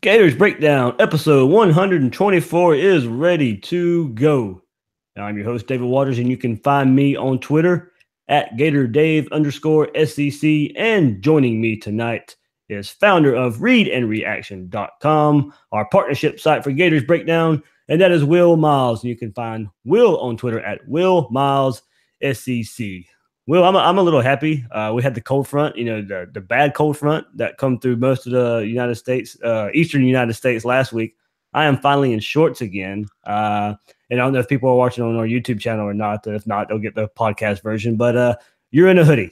Gators Breakdown, episode 124 is ready to go. Now, I'm your host, David Waters, and you can find me on Twitter at GatorDave_SEC. And joining me tonight is founder of ReadAndReaction.com, our partnership site for Gators Breakdown, and that is Will Miles. And you can find Will on Twitter at WillMilesSEC. Well, I'm a little happy. We had the cold front, the bad cold front that come through most of the United States, eastern United States last week. I am finally in shorts again. And I don't know if people are watching on our YouTube channel or not. If not, they'll get the podcast version. But you're in a hoodie.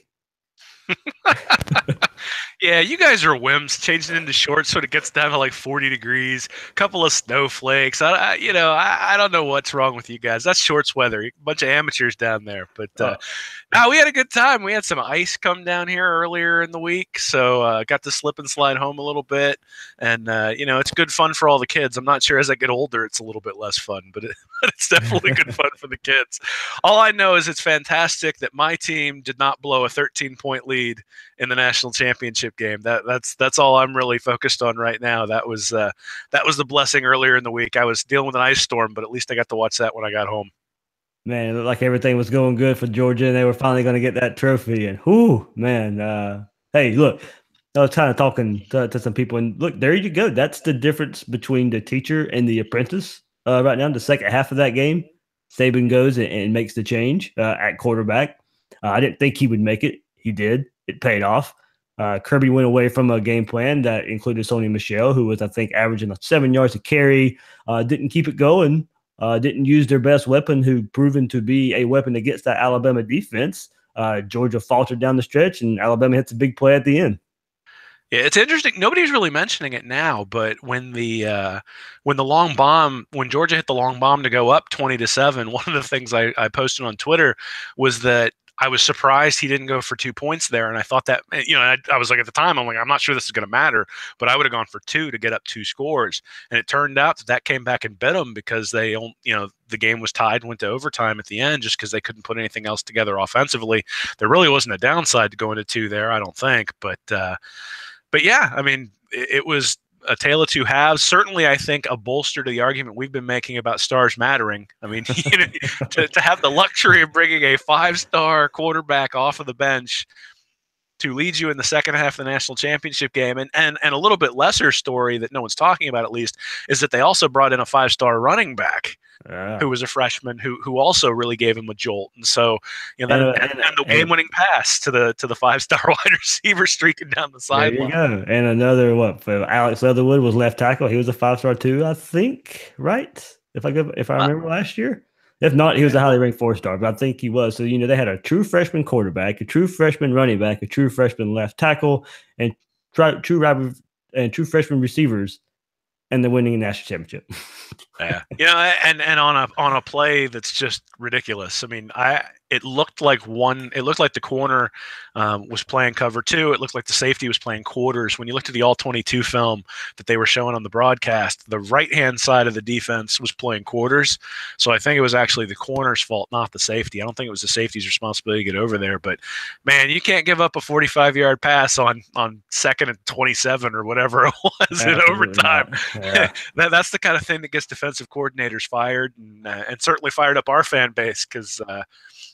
Yeah, you guys are wimps, changing into shorts so it gets down to like 40 degrees, a couple of snowflakes. I don't know what's wrong with you guys. That's shorts weather. A bunch of amateurs down there. But no, we had a good time. We had some ice come down here earlier in the week, so got to slip and slide home a little bit. And, it's good fun for all the kids. I'm not sure as I get older it's a little bit less fun, but it's definitely good fun for the kids. All I know is it's fantastic that my team did not blow a 13-point lead in the national championship game. That's all I'm really focused on right now. That was the blessing earlier in the week. I was dealing with an ice storm, but at least I got to watch that when I got home. Man, it looked like everything was going good for Georgia, and they were finally going to get that trophy. And whoo, man, hey, look, I was kind of talking to some people, and look, there you go. That's the difference between the teacher and the apprentice right now. The second half of that game, Saban goes and makes the change at quarterback. I didn't think he would make it. He did. It paid off. Kirby went away from a game plan that included Sony Michel, who was, I think, averaging 7 yards a carry, didn't keep it going, didn't use their best weapon, who proven to be a weapon against that Alabama defense. Georgia faltered down the stretch, and Alabama hits a big play at the end. Yeah, it's interesting. Nobody's really mentioning it now, but when long bomb, when Georgia hit the long bomb to go up 20-7, one of the things I posted on Twitter was that I was surprised he didn't go for 2 points there. And I thought that, I was like, at the time, I'm like, I'm not sure this is going to matter, but I would have gone for 2 to get up 2 scores. And it turned out that came back and bit them because the game was tied and went to overtime at the end just because they couldn't put anything else together offensively. There really wasn't a downside to going to 2 there, I don't think. But yeah, I mean, it was a tale of two halves. Certainly, I think a bolster to the argument we've been making about stars mattering. I mean, to have the luxury of bringing a 5-star quarterback off of the bench to lead you in the second half of the national championship game, and a little bit lesser story that no one's talking about, at least, is that they also brought in a 5-star running back. Who was a freshman who also really gave him a jolt. And so, and the game-winning pass to the 5-star wide receiver streaking down the sideline. There you go. And another Alex Leatherwood was left tackle. He was a 5-star too, I think, right? If I remember last year. If not, he was a highly ranked 4-star, but I think he was. So, they had a true freshman quarterback, a true freshman running back, a true freshman left tackle, and true freshman receivers, and they're winning a national championship. Yeah, and on a play that's just ridiculous. I mean, it looked like the corner was playing cover 2. It looked like the safety was playing quarters. When you looked at the all-22 film that they were showing on the broadcast, the right-hand side of the defense was playing quarters. So I think it was actually the corner's fault, not the safety. I don't think it was the safety's responsibility to get over there. But, man, you can't give up a 45-yard pass on 2nd and 27 or whatever it was in overtime. Yeah. That's the kind of thing that gets defensive coordinators fired, and certainly fired up our fan base, because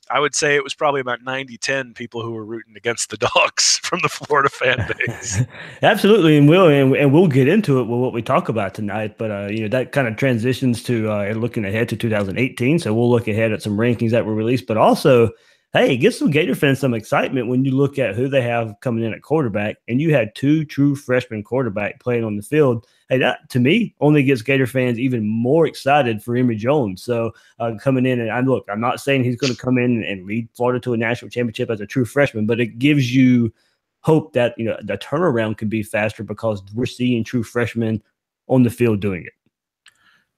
I would say it was probably about 90-10 people who were rooting against the Dogs from the Florida fan base. Absolutely, and we'll get into it with what we talk about tonight. But that kind of transitions to looking ahead to 2018. So we'll look ahead at some rankings that were released, but also, hey, give some Gator fans some excitement when you look at who they have coming in at quarterback, and you had 2 true freshman quarterback playing on the field. Hey, that to me only gets Gator fans even more excited for Emory Jones. So coming in, and I'm not saying he's going to come in and lead Florida to a national championship as a true freshman, but it gives you hope that the turnaround can be faster because we're seeing true freshmen on the field doing it.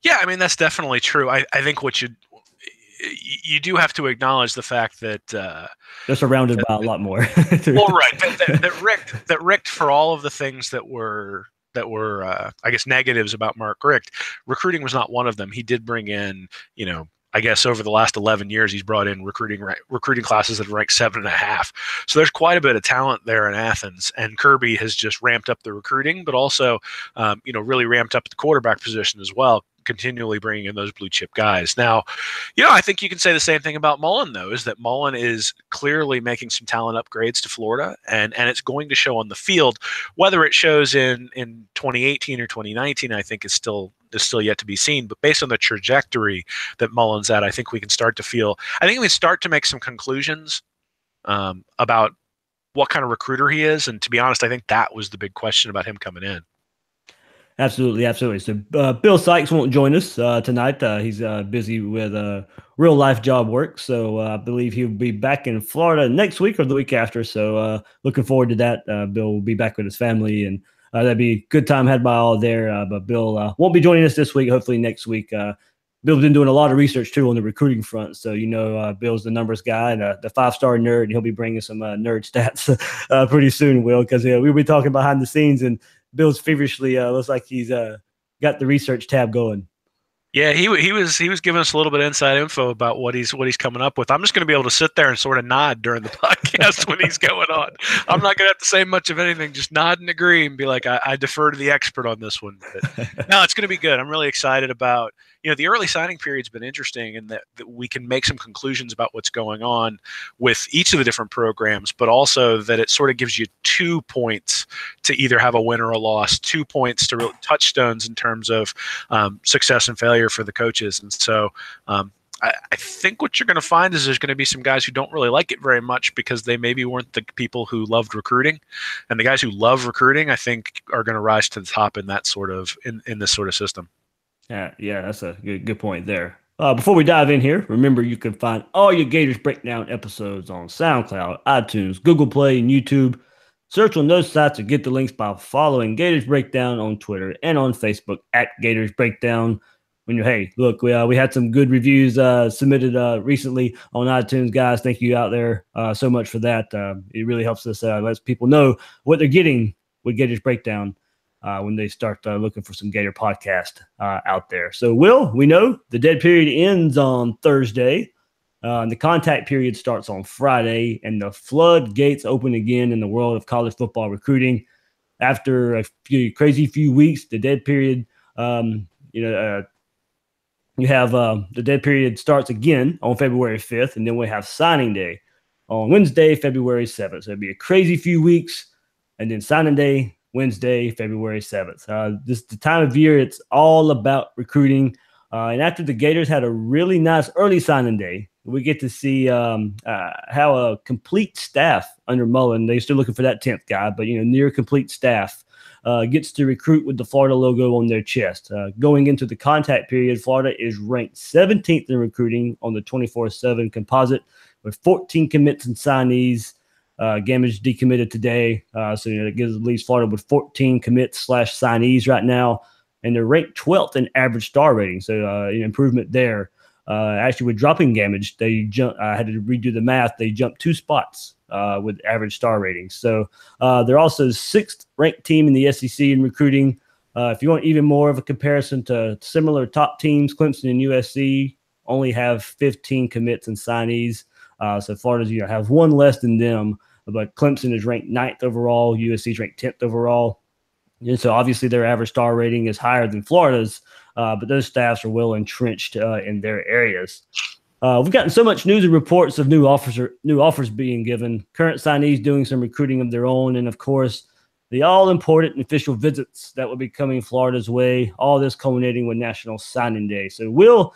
Yeah, I mean, that's definitely true. I think what you do have to acknowledge the fact that they're surrounded by a lot more. Well, right, that Richt, for all of the things that were I guess negatives about Mark Richt, recruiting was not one of them. He did bring in I guess over the last 11 years, he's brought in recruiting classes that rank 7.5. So there's quite a bit of talent there in Athens, and Kirby has just ramped up the recruiting, but also, really ramped up the quarterback position as well, continually bringing in those blue chip guys. Now, I think you can say the same thing about Mullen, though, is that Mullen is clearly making some talent upgrades to Florida, and it's going to show on the field. Whether it shows in 2018 or 2019, I think is still yet to be seen. But based on the trajectory that Mullen's at, I think we can start to make some conclusions about what kind of recruiter he is. And to be honest, I think that was the big question about him coming in. Absolutely, absolutely. So Bill Sykes won't join us tonight. He's busy with real life job work. So I believe he'll be back in Florida next week or the week after. So looking forward to that. Bill will be back with his family, and that'd be a good time had by all there. But Bill won't be joining us this week. Hopefully next week. Bill's been doing a lot of research too on the recruiting front. So, Bill's the numbers guy and the 5-star nerd, and he'll be bringing some nerd stats pretty soon, Will, because we'll be talking behind the scenes, and Bill's feverishly looks like he's got the research tab going. Yeah, he was giving us a little bit of inside info about what he's coming up with. I'm just going to be able to sit there and sort of nod during the podcast when he's going on. I'm not going to have to say much of anything, just nod and agree and be like, I defer to the expert on this one. But, no, it's going to be good. I'm really excited about, the early signing period's been interesting in that we can make some conclusions about what's going on with each of the different programs, but also that it sort of gives you 2 points to either have a win or a loss, 2 points to touchstones in terms of success and failure for the coaches. And so I think what you're going to find is there's going to be some guys who don't really like it very much because they maybe weren't the people who loved recruiting, and the guys who love recruiting, I think, are going to rise to the top in that sort of in this sort of system. Yeah, that's a good point there. Before we dive in here, remember you can find all your Gators Breakdown episodes on SoundCloud, iTunes, Google Play, and YouTube. Search on those sites or get the links by following Gators Breakdown on Twitter and on Facebook at Gators Breakdown. Look, we had some good reviews submitted recently on iTunes, guys. Thank you out there so much for that. It really helps us, lets people know what they're getting with Gators Breakdown when they start looking for some Gator podcast out there. So, Will, we know the dead period ends on Thursday. The contact period starts on Friday, and the floodgates open again in the world of college football recruiting. After a crazy few weeks, the dead period, you have the dead period starts again on February 5th, and then we have signing day on Wednesday, February 7th. So it'll be a crazy few weeks, and then signing day, Wednesday, February 7th. This the time of year it's all about recruiting. And after the Gators had a really nice early signing day, we get to see how a complete staff under Mullen, they're still looking for that 10th guy, but near complete staff gets to recruit with the Florida logo on their chest. Going into the contact period, Florida is ranked 17th in recruiting on the 24/7 composite with 14 commits and signees. Gamage decommitted today, so it leaves Florida with 14 commits/signees right now, and they're ranked 12th in average star rating. So improvement there. Actually, with dropping Gamage, they I had to redo the math. They jumped 2 spots with average star ratings. So they're also 6th ranked team in the SEC in recruiting. If you want even more of a comparison to similar top teams, Clemson and USC only have 15 commits and signees. So Florida's have one less than them, but Clemson is ranked 9th overall. USC is ranked 10th overall. And so obviously their average star rating is higher than Florida's, but those staffs are well entrenched in their areas. We've gotten so much news and reports of new offers being given, current signees doing some recruiting of their own, and of course, the all-important official visits that will be coming Florida's way, all this culminating with National Signing Day. So, Will,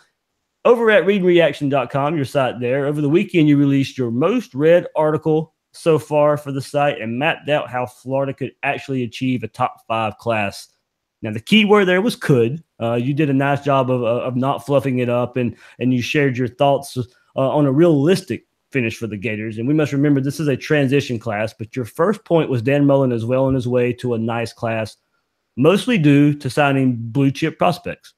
over at readreaction.com, your site there, over the weekend you released your most read article so far for the site and mapped out how Florida could actually achieve a top 5 class. Now, the key word there was could. You did a nice job of not fluffing it up, and you shared your thoughts on a realistic finish for the Gators. And we must remember this is a transition class, but your first point was Dan Mullen is well on his way to a nice class, mostly due to signing blue chip prospects.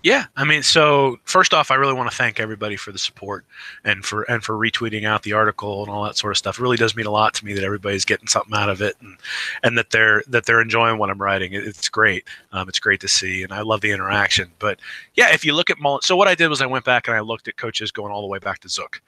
Yeah, I mean, so first off, I really want to thank everybody for the support and for retweeting out the article and all that sort of stuff. It really does mean a lot to me that everybody's getting something out of it and that they're enjoying what I'm writing. It's great. It's great to see, and I love the interaction. But yeah, if you look at Mullen, so what I did was I went back and I looked at coaches going all the way back to Zook,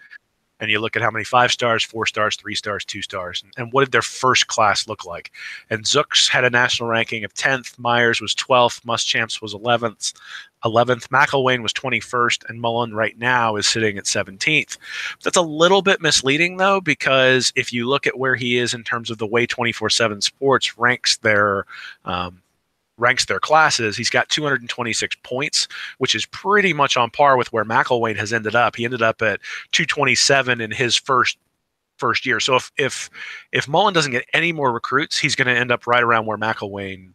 and you look at how many 5 stars, 4 stars, 3 stars, 2 stars, and what did their first class look like. And Zook's had a national ranking of 10th, Myers was 12th, Muschamps was 11th, McElwain was 21st, and Mullen right now is sitting at 17th. That's a little bit misleading, though, because if you look at where he is in terms of the way 24/7 Sports ranks their classes, he's got 226 points, which is pretty much on par with where McElwain has ended up. He ended up at 227 in his first year. So if Mullen doesn't get any more recruits, he's going to end up right around where McElwain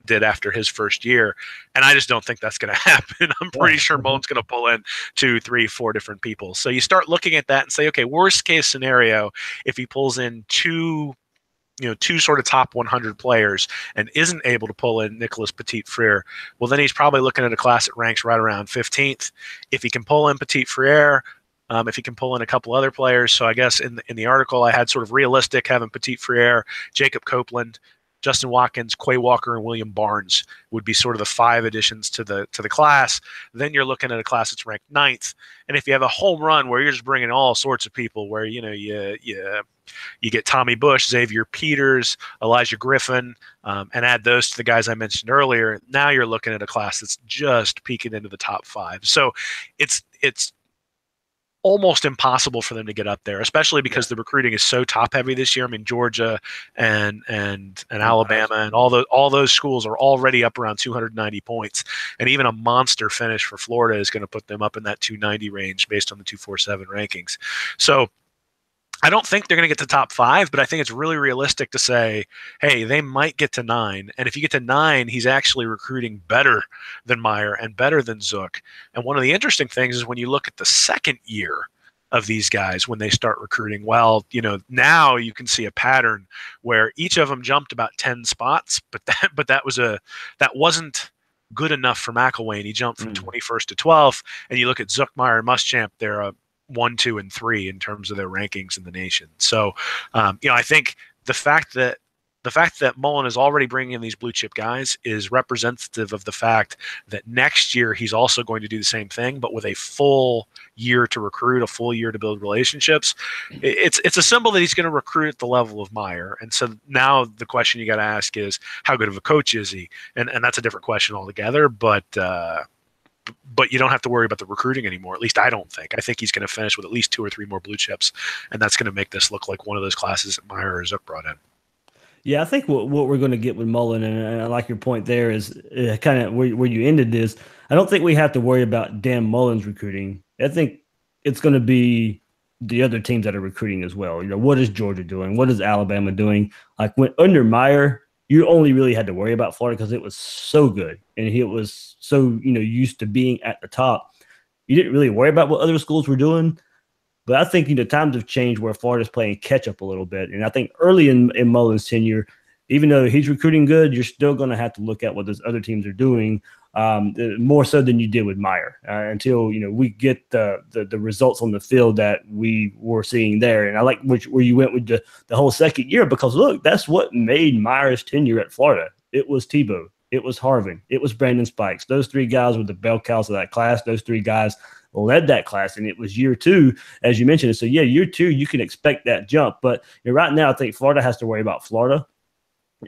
did after his first year, and I just don't think that's going to happen. I'm pretty sure Mullen's going to pull in 2, 3, 4 different people. So you start looking at that and say, okay, worst case scenario, if he pulls in two sort of top 100 players and isn't able to pull in Nicholas Petit-Frere, well, then he's probably looking at a class that ranks right around 15th. If he can pull in Petit-Frere, if he can pull in a couple other players. So I guess in the article I had sort of realistic having Petit-Frere, Jacob Copeland, Justin Watkins, Quay Walker, and William Barnes would be sort of the 5 additions to the class. Then you're looking at a class that's ranked 9th. And if you have a home run where you're just bringing all sorts of people, where you get Tommy Bush, Xavier Peters, Elijah Griffin, and add those to the guys I mentioned earlier, now you're looking at a class that's just peaking into the top 5. So it's almost impossible for them to get up there, especially because the recruiting is so top heavy this year. I mean, Georgia and Alabama and all those schools are already up around 290 points, and even a monster finish for Florida is going to put them up in that 290 range based on the 247 rankings. So I don't think they're going to get to top 5, but I think it's really realistic to say, hey, they might get to 9. And if you get to 9, he's actually recruiting better than Meyer and better than Zook. And one of the interesting things is when you look at the second year of these guys, when they start recruiting, well, now you can see a pattern where each of them jumped about 10 spots, but that wasn't good enough for McElwain. He jumped from 21st to 12th, and you look at Zook, Meyer, and Muschamp, they're a 1, 2, and 3 in terms of their rankings in the nation. So, I think the fact that Mullen is already bringing in these blue chip guys is representative of the fact that next year he's also going to do the same thing, but with a full year to recruit, a full year to build relationships. It's a symbol that he's going to recruit at the level of Meyer. And so now the question you got to ask is, how good of a coach is he? And that's a different question altogether. But you don't have to worry about the recruiting anymore. At least I don't think. I think he's going to finish with at least 2 or 3 more blue chips, and that's going to make this look like one of those classes that Meyer or Zook brought in. Yeah, I think what we're going to get with Mullen, and I like your point there, is kind of where you ended this. I don't think we have to worry about Dan Mullen's recruiting. I think it's going to be the other teams that are recruiting as well. What is Georgia doing? What is Alabama doing? Like under Meyer, you only really had to worry about Florida because it was so good and he was so used to being at the top. You didn't really worry about what other schools were doing. But I think times have changed where Florida's playing catch up a little bit. And I think early in Mullen's tenure, even though he's recruiting good, you're still going to have to look at what those other teams are doing more so than you did with Meyer until we get the results on the field that we were seeing there. And I like where you went with the whole second year, because look, that's what made Meyer's tenure at Florida. It was Tebow, it was Harvin, it was Brandon Spikes. Those 3 guys were the bell cows of that class. Those 3 guys led that class, and it was year 2, as you mentioned. So yeah, year 2, you can expect that jump. But right now, I think Florida has to worry about Florida.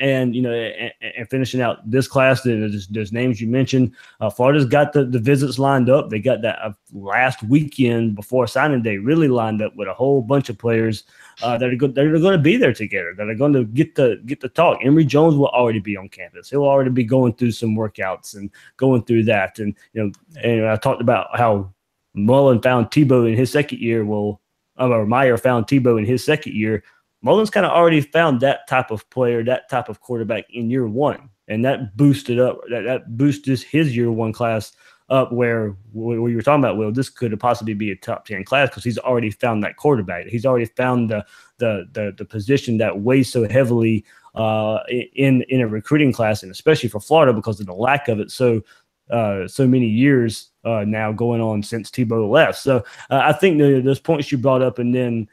And and finishing out this class, there's names you mentioned. Florida's got the visits lined up. They got that last weekend before signing day really lined up with a whole bunch of players that are going to be there together, that are going to get the talk. Emory Jones will already be on campus. He'll already be going through some workouts and going through that. And and I talked about how Mullen found Tebow in his second year. Or Meyer found Tebow in his second year. Mullen's kind of already found that type of player, that type of quarterback in year 1. And that boosted up, that boosted his year 1 class up where you were talking about, Will, this could possibly be a top 10 class because he's already found that quarterback. He's already found the position that weighs so heavily in a recruiting class, and especially for Florida because of the lack of it. So so many years now going on since Tebow left. So I think those points you brought up, and then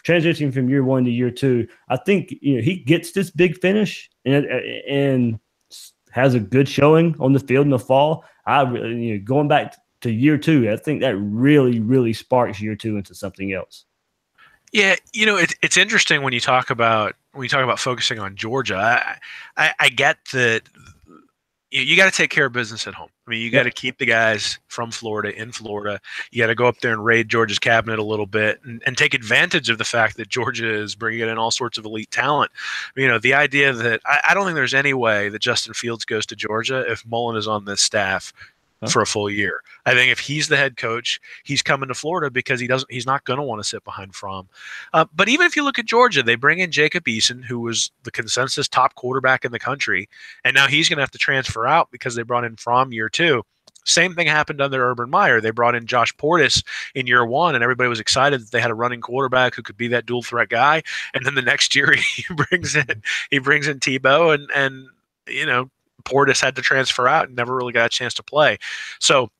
transitioning from year one to year two, I think he gets this big finish and has a good showing on the field in the fall. Going back to year two, I think that really sparks year two into something else. Yeah, it's interesting when you talk about focusing on Georgia. I get that you got to take care of business at home. I mean, you got to keep the guys from Florida in Florida. You got to go up there and raid Georgia's cabinet a little bit and take advantage of the fact that Georgia is bringing in all sorts of elite talent. The idea that I don't think there's any way that Justin Fields goes to Georgia if Mullen is on this staff for a full year. I think if he's the head coach, he's coming to Florida because he's not going to want to sit behind Fromm. But even if you look at Georgia, they bring in Jacob Eason, who was the consensus top quarterback in the country, and now he's going to have to transfer out because they brought in Fromm year two. Same thing happened under Urban Meyer. They brought in Josh Portis in year one, and everybody was excited that they had a running quarterback who could be that dual threat guy. And then the next year he brings in Tebow, and Portis had to transfer out and never really got a chance to play. So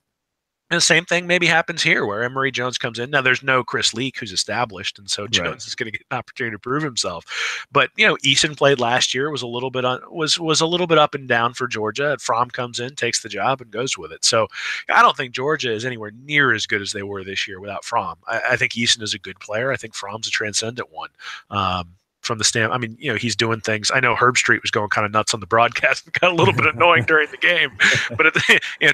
the same thing maybe happens here where Emory Jones comes in. Now there's no Chris Leak who's established, and so Jones is going to get an opportunity to prove himself. But Eason played last year, was a little bit was a little bit up and down for Georgia. Fromm comes in, takes the job, and goes with it. So I don't think Georgia is anywhere near as good as they were this year without Fromm. I think Eason is a good player. I think Fromm's a transcendent one. From the stand, he's doing things. I know Herb Street was going kind of nuts on the broadcast and got a little bit annoying during the game, but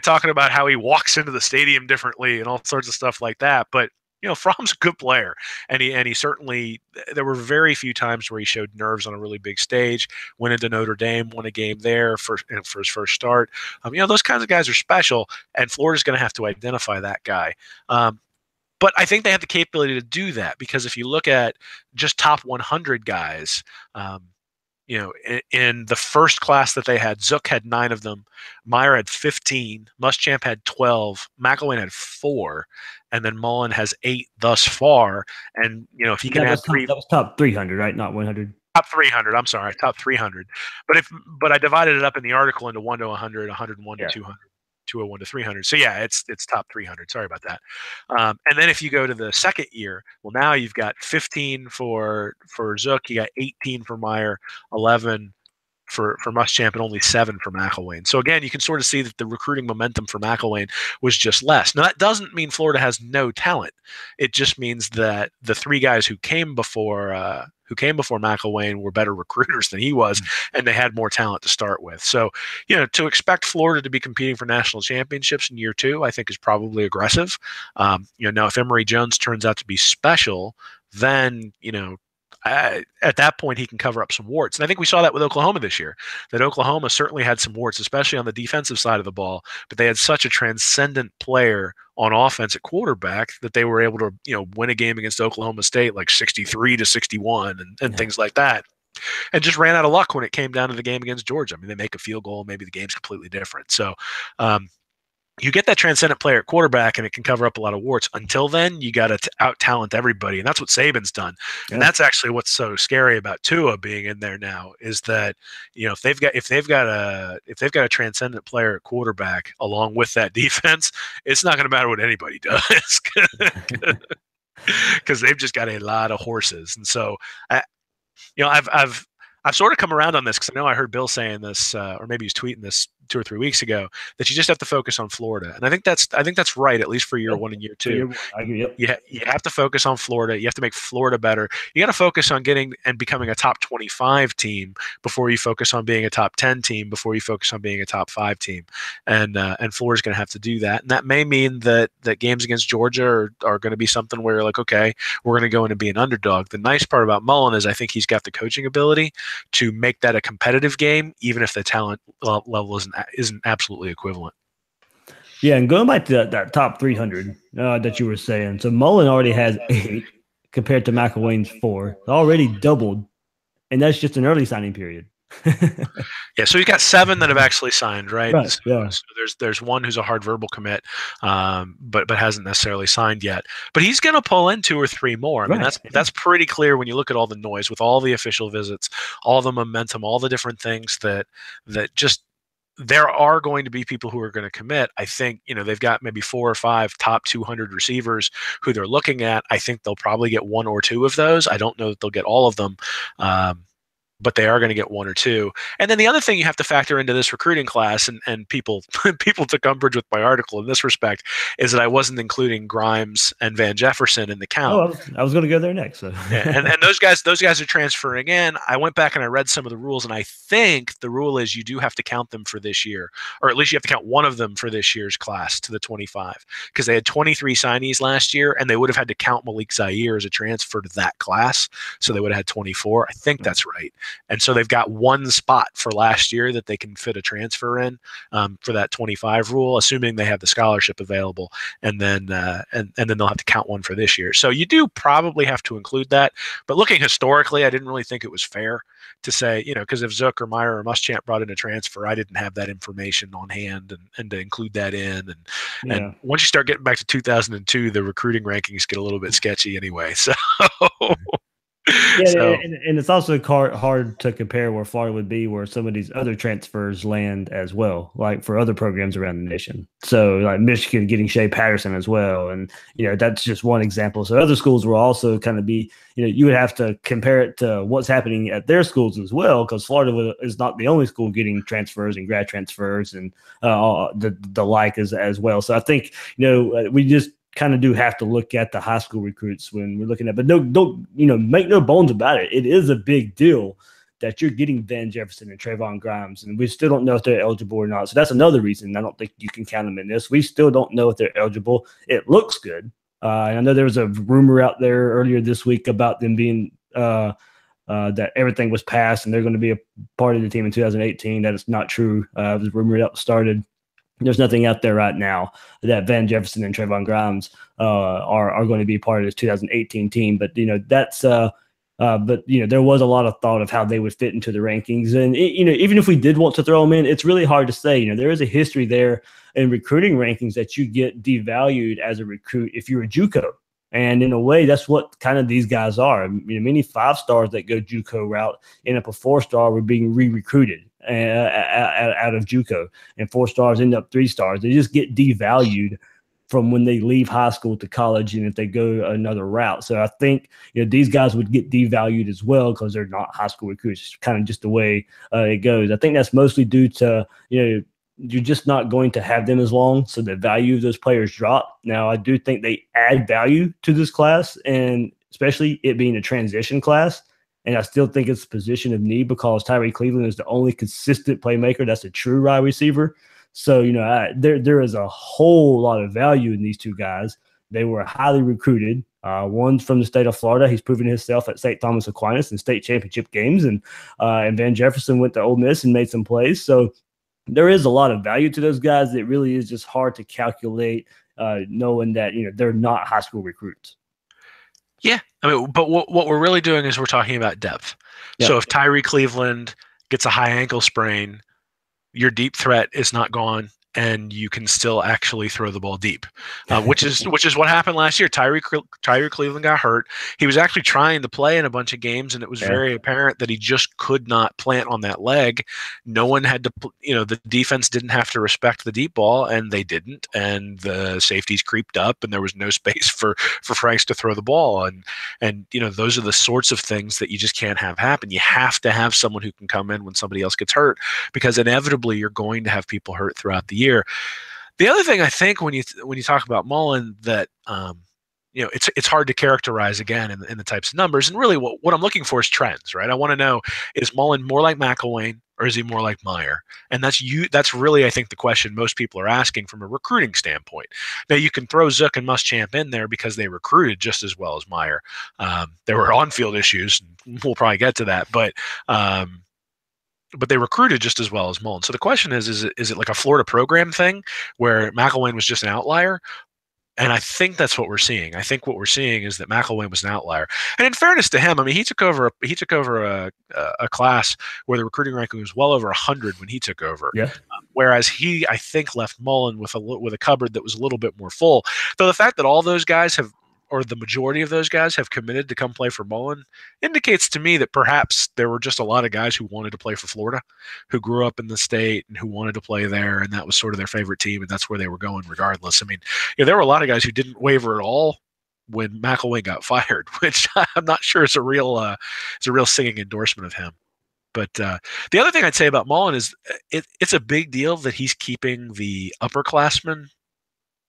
talking about how he walks into the stadium differently and all sorts of stuff like that. But Fromm's a good player, and he certainly. There were very few times where he showed nerves on a really big stage. Went into Notre Dame, won a game there for his first start. Those kinds of guys are special, and Florida's going to have to identify that guy. But I think they have the capability to do that because if you look at just top 100 guys, in the first class that they had, Zook had 9 of them, Meyer had 15, Muschamp had 12, McElwain had 4, and then Mullen has 8 thus far. And if he can add 3, that was top 300, right? Not 100. Top 300. I'm sorry, top 300. But I divided it up in the article into 1 to 100, 101 to 200. 201 to 300. So yeah, it's top 300. Sorry about that. And then if you go to the second year, well, now you've got 15 for Zook, you got 18 for Meyer, 11 for Muschamp, and only 7 for McElwain. So again, you can sort of see that the recruiting momentum for McElwain was just less. Now that doesn't mean Florida has no talent. It just means that the 3 guys who came before McElwain were better recruiters than he was, and they had more talent to start with. So, to expect Florida to be competing for national championships in year 2, I think is probably aggressive. Now if Emory Jones turns out to be special, then, at that point, he can cover up some warts. And I think we saw that with Oklahoma this year, that Oklahoma certainly had some warts, especially on the defensive side of the ball, but they had such a transcendent player on offense at quarterback that they were able to, win a game against Oklahoma State like 63 to 61 and things like that. And just ran out of luck when it came down to the game against Georgia. They make a field goal, maybe the game's completely different. So, you get that transcendent player at quarterback and it can cover up a lot of warts. Until then, you got to out-talent everybody. And that's what Saban's done. Yeah. And that's actually what's so scary about Tua being in there now is that, if they've got a transcendent player at quarterback along with that defense, it's not going to matter what anybody does because they've just got a lot of horses. And so, I've sort of come around on this because I know I heard Bill saying this, or maybe he's tweeting this 2 or 3 weeks ago, that you just have to focus on Florida, and I think that's right, at least for year 1 and year 2. You have to focus on Florida. You have to make Florida better. You got to focus on getting and becoming a top 25 team before you focus on being a top 10 team. Before you focus on being a top 5 team, and Florida's going to have to do that, and that may mean that games against Georgia are going to be something where you're like, okay, we're going to go in and be an underdog. The nice part about Mullen is I think he's got the coaching ability to make that a competitive game, even if the talent level isn't absolutely equivalent. Yeah, and going back to that top 300 that you were saying, so Mullen already has 8 compared to McElwain's 4, already doubled, and that's just an early signing period. Yeah, so he's got 7 that have actually signed, right? Right, yeah. So there's one who's a hard verbal commit, but hasn't necessarily signed yet. But he's going to pull in 2 or 3 more. I mean, that's pretty clear when you look at all the noise with all the official visits, all the momentum, all the different things that just there are going to be people who are going to commit. I think, they've got maybe 4 or 5 top 200 receivers who they're looking at. I think they'll probably get 1 or 2 of those. I don't know that they'll get all of them. But they are going to get 1 or 2. And then the other thing you have to factor into this recruiting class, and people people took umbrage with my article in this respect, is that I wasn't including Grimes and Van Jefferson in the count. Oh, I was going to go there next. So. and those guys are transferring in. I went back and I read some of the rules, and I think the rule is you do have to count them for this year, or at least you have to count one of them for this year's class to the 25, because they had 23 signees last year, and they would have had to count Malik Zaire as a transfer to that class, so they would have had 24. I think that's right. And so they've got 1 spot for last year that they can fit a transfer in for that 25 rule, assuming they have the scholarship available, and then and then they'll have to count 1 for this year. So you do probably have to include that. But looking historically, I didn't really think it was fair to say, because if Zook or Meyer or Muschamp brought in a transfer, I didn't have that information on hand and to include that in. And once you start getting back to 2002, the recruiting rankings get a little bit sketchy anyway. So. Yeah, so, and it's also hard to compare where Florida would be where some of these other transfers land as well, like for other programs around the nation. So like Michigan getting Shea Patterson as well. And, that's just one example. So other schools will also kind of be, you would have to compare it to what's happening at their schools as well, because Florida is not the only school getting transfers and grad transfers and the like as well. So I think, we just kind of do have to look at the high school recruits when we're looking at, but don't make no bones about it. It is a big deal that you're getting Van Jefferson and Trayvon Grimes, and we still don't know if they're eligible or not. So that's another reason I don't think you can count them in this. We still don't know if they're eligible. It looks good. And I know there was a rumor out there earlier this week about them being that everything was passed and they're going to be a part of the team in 2018. That is not true. It was a rumor that started. There's nothing out there right now that Van Jefferson and Trayvon Grimes are going to be part of this 2018 team. But that's there was a lot of thought of how they would fit into the rankings. And even if we did want to throw them in, it's really hard to say. There is a history there in recruiting rankings that you get devalued as a recruit if you're a JUCO. And in a way, that's what kind of these guys are. Many 5-stars that go JUCO route end up a 4-star were being re-recruited out of JUCO, and 4-stars end up 3-stars. They just get devalued from when they leave high school to college, and if they go another route. So I think these guys would get devalued as well because they're not high school recruits. It's kind of just the way it goes. I think that's mostly due to you're just not going to have them as long, so the value of those players drop. Now I do think they add value to this class, and especially it being a transition class. And I still think it's a position of need because Tyree Cleveland is the only consistent playmaker that's a true wide receiver. So, there is a whole lot of value in these 2 guys. They were highly recruited. One's from the state of Florida. He's proven himself at St. Thomas Aquinas in state championship games. And Van Jefferson went to Ole Miss and made some plays. So there is a lot of value to those guys. It really is just hard to calculate knowing that, they're not high school recruits. Yeah, but what we're really doing is we're talking about depth. Yep. So if Tyree Cleveland gets a high ankle sprain, your deep threat is not gone, and you can still actually throw the ball deep, which is what happened last year. Tyree Cleveland got hurt. He was actually trying to play in a bunch of games, and it was very apparent that he just could not plant on that leg. No one had to, the defense didn't have to respect the deep ball, and they didn't. And the safeties creeped up, and there was no space for Franks to throw the ball. And those are the sorts of things that you just can't have happen. You have to have someone who can come in when somebody else gets hurt, because inevitably you're going to have people hurt throughout the year. The other thing I think when you talk about Mullen that it's hard to characterize again in the types of numbers, and really what I'm looking for is trends, right? I want to know, is Mullen more like McElwain or is he more like Meyer? And that's really, I think, the question most people are asking from a recruiting standpoint. Now you can throw Zook and Muschamp in there because they recruited just as well as Meyer. There were on-field issues, and we'll probably get to that, but they recruited just as well as Mullen. So the question is it like a Florida program thing where McElwain was just an outlier? And I think that's what we're seeing. I think what we're seeing is that McElwain was an outlier. And in fairness to him, he took over a class where the recruiting ranking was well over 100 when he took over. Yeah. Whereas he, I think, left Mullen with a cupboard that was a little bit more full. Though the fact that all those guys have or the majority of those guys have committed to come play for Mullen, indicates to me that perhaps there were just a lot of guys who wanted to play for Florida, who grew up in the state and who wanted to play there, and that was sort of their favorite team, and that's where they were going regardless. I mean, there were a lot of guys who didn't waver at all when McElwain got fired, which I'm not sure is a real singing endorsement of him. But the other thing I'd say about Mullen is it's a big deal that he's keeping the upperclassmen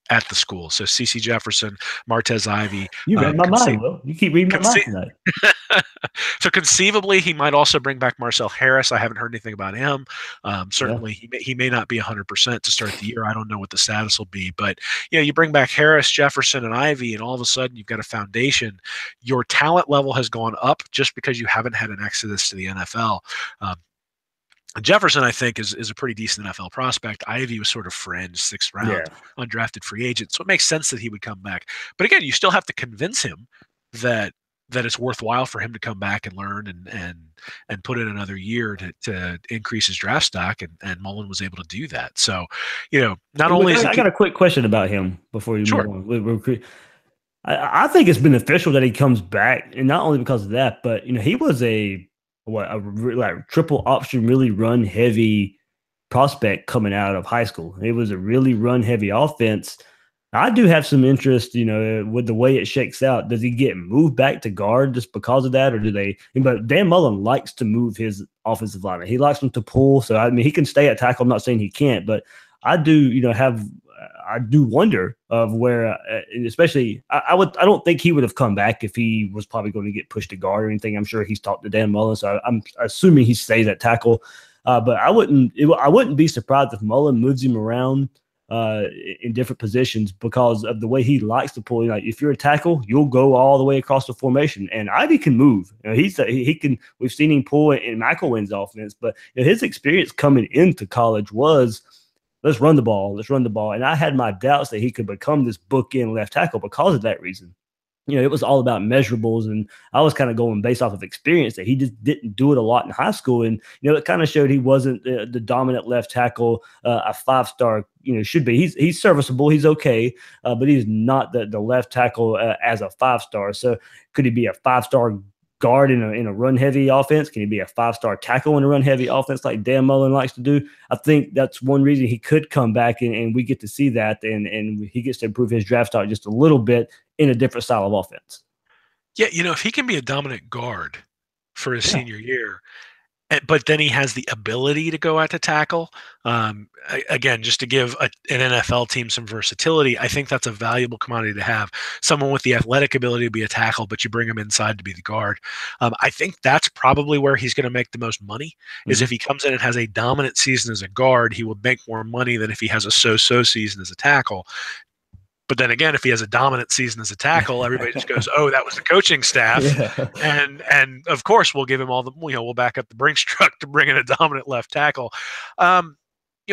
at the school. So CeCe Jefferson, Martez Ivey. You read my mind, Will. You keep reading my mind tonight. So conceivably, he might also bring back Marcel Harris. I haven't heard anything about him. Certainly, he may not be 100% to start the year. I don't know what the status will be. But, you bring back Harris, Jefferson, and Ivey, and all of a sudden you've got a foundation. Your talent level has gone up just because you haven't had an exodus to the NFL. Jefferson, I think, is a pretty decent NFL prospect. Ivey was sort of fringe, 6th round, undrafted free agent. So it makes sense that he would come back. But again, you still have to convince him that it's worthwhile for him to come back and learn and put in another year to increase his draft stock. And Mullen was able to do that. So, not only is I got a quick question about him before you sure. move on. I think it's beneficial that he comes back, and not only because of that, but he was a triple option, really run heavy prospect coming out of high school. It was a really run heavy offense. I do have some interest, with the way it shakes out. Does he get moved back to guard just because of that, or do they? But Dan Mullen likes to move his offensive lineman. He likes them to pull. So I mean, he can stay at tackle. I'm not saying he can't, but I do, I do wonder of where, especially I don't think he would have come back if he was probably going to get pushed to guard or anything. I'm sure he's talked to Dan Mullen, so I'm assuming he stays at tackle. But I wouldn't be surprised if Mullen moves him around in different positions because of the way he likes to pull. If you're a tackle, you'll go all the way across the formation, and Ivey can move. He can. We've seen him pull in McElwain's offense, but his experience coming into college was, let's run the ball. And I had my doubts that he could become this bookend left tackle because of that reason. It was all about measurables, and I was kind of going based off of experience that he just didn't do it a lot in high school. And, it kind of showed he wasn't the dominant left tackle, a 5-star, should be. He's serviceable. He's okay, but he's not the left tackle as a 5-star. So could he be a 5-star guard in a run-heavy offense? Can he be a 5-star tackle in a run-heavy offense like Dan Mullen likes to do? I think that's one reason he could come back, and we get to see that, and he gets to improve his draft stock just a little bit in a different style of offense. Yeah, if he can be a dominant guard for his senior year, but then he has the ability to go out to tackle. Again, just to give an NFL team some versatility, I think that's a valuable commodity to have. Someone with the athletic ability to be a tackle, but you bring him inside to be the guard. I think that's probably where he's going to make the most money, is if he comes in and has a dominant season as a guard, he would make more money than if he has a so-so season as a tackle. But then again, if he has a dominant season as a tackle, everybody just goes, "Oh, that was the coaching staff," and of course we'll give him all the, we'll back up the Brinks truck to bring in a dominant left tackle.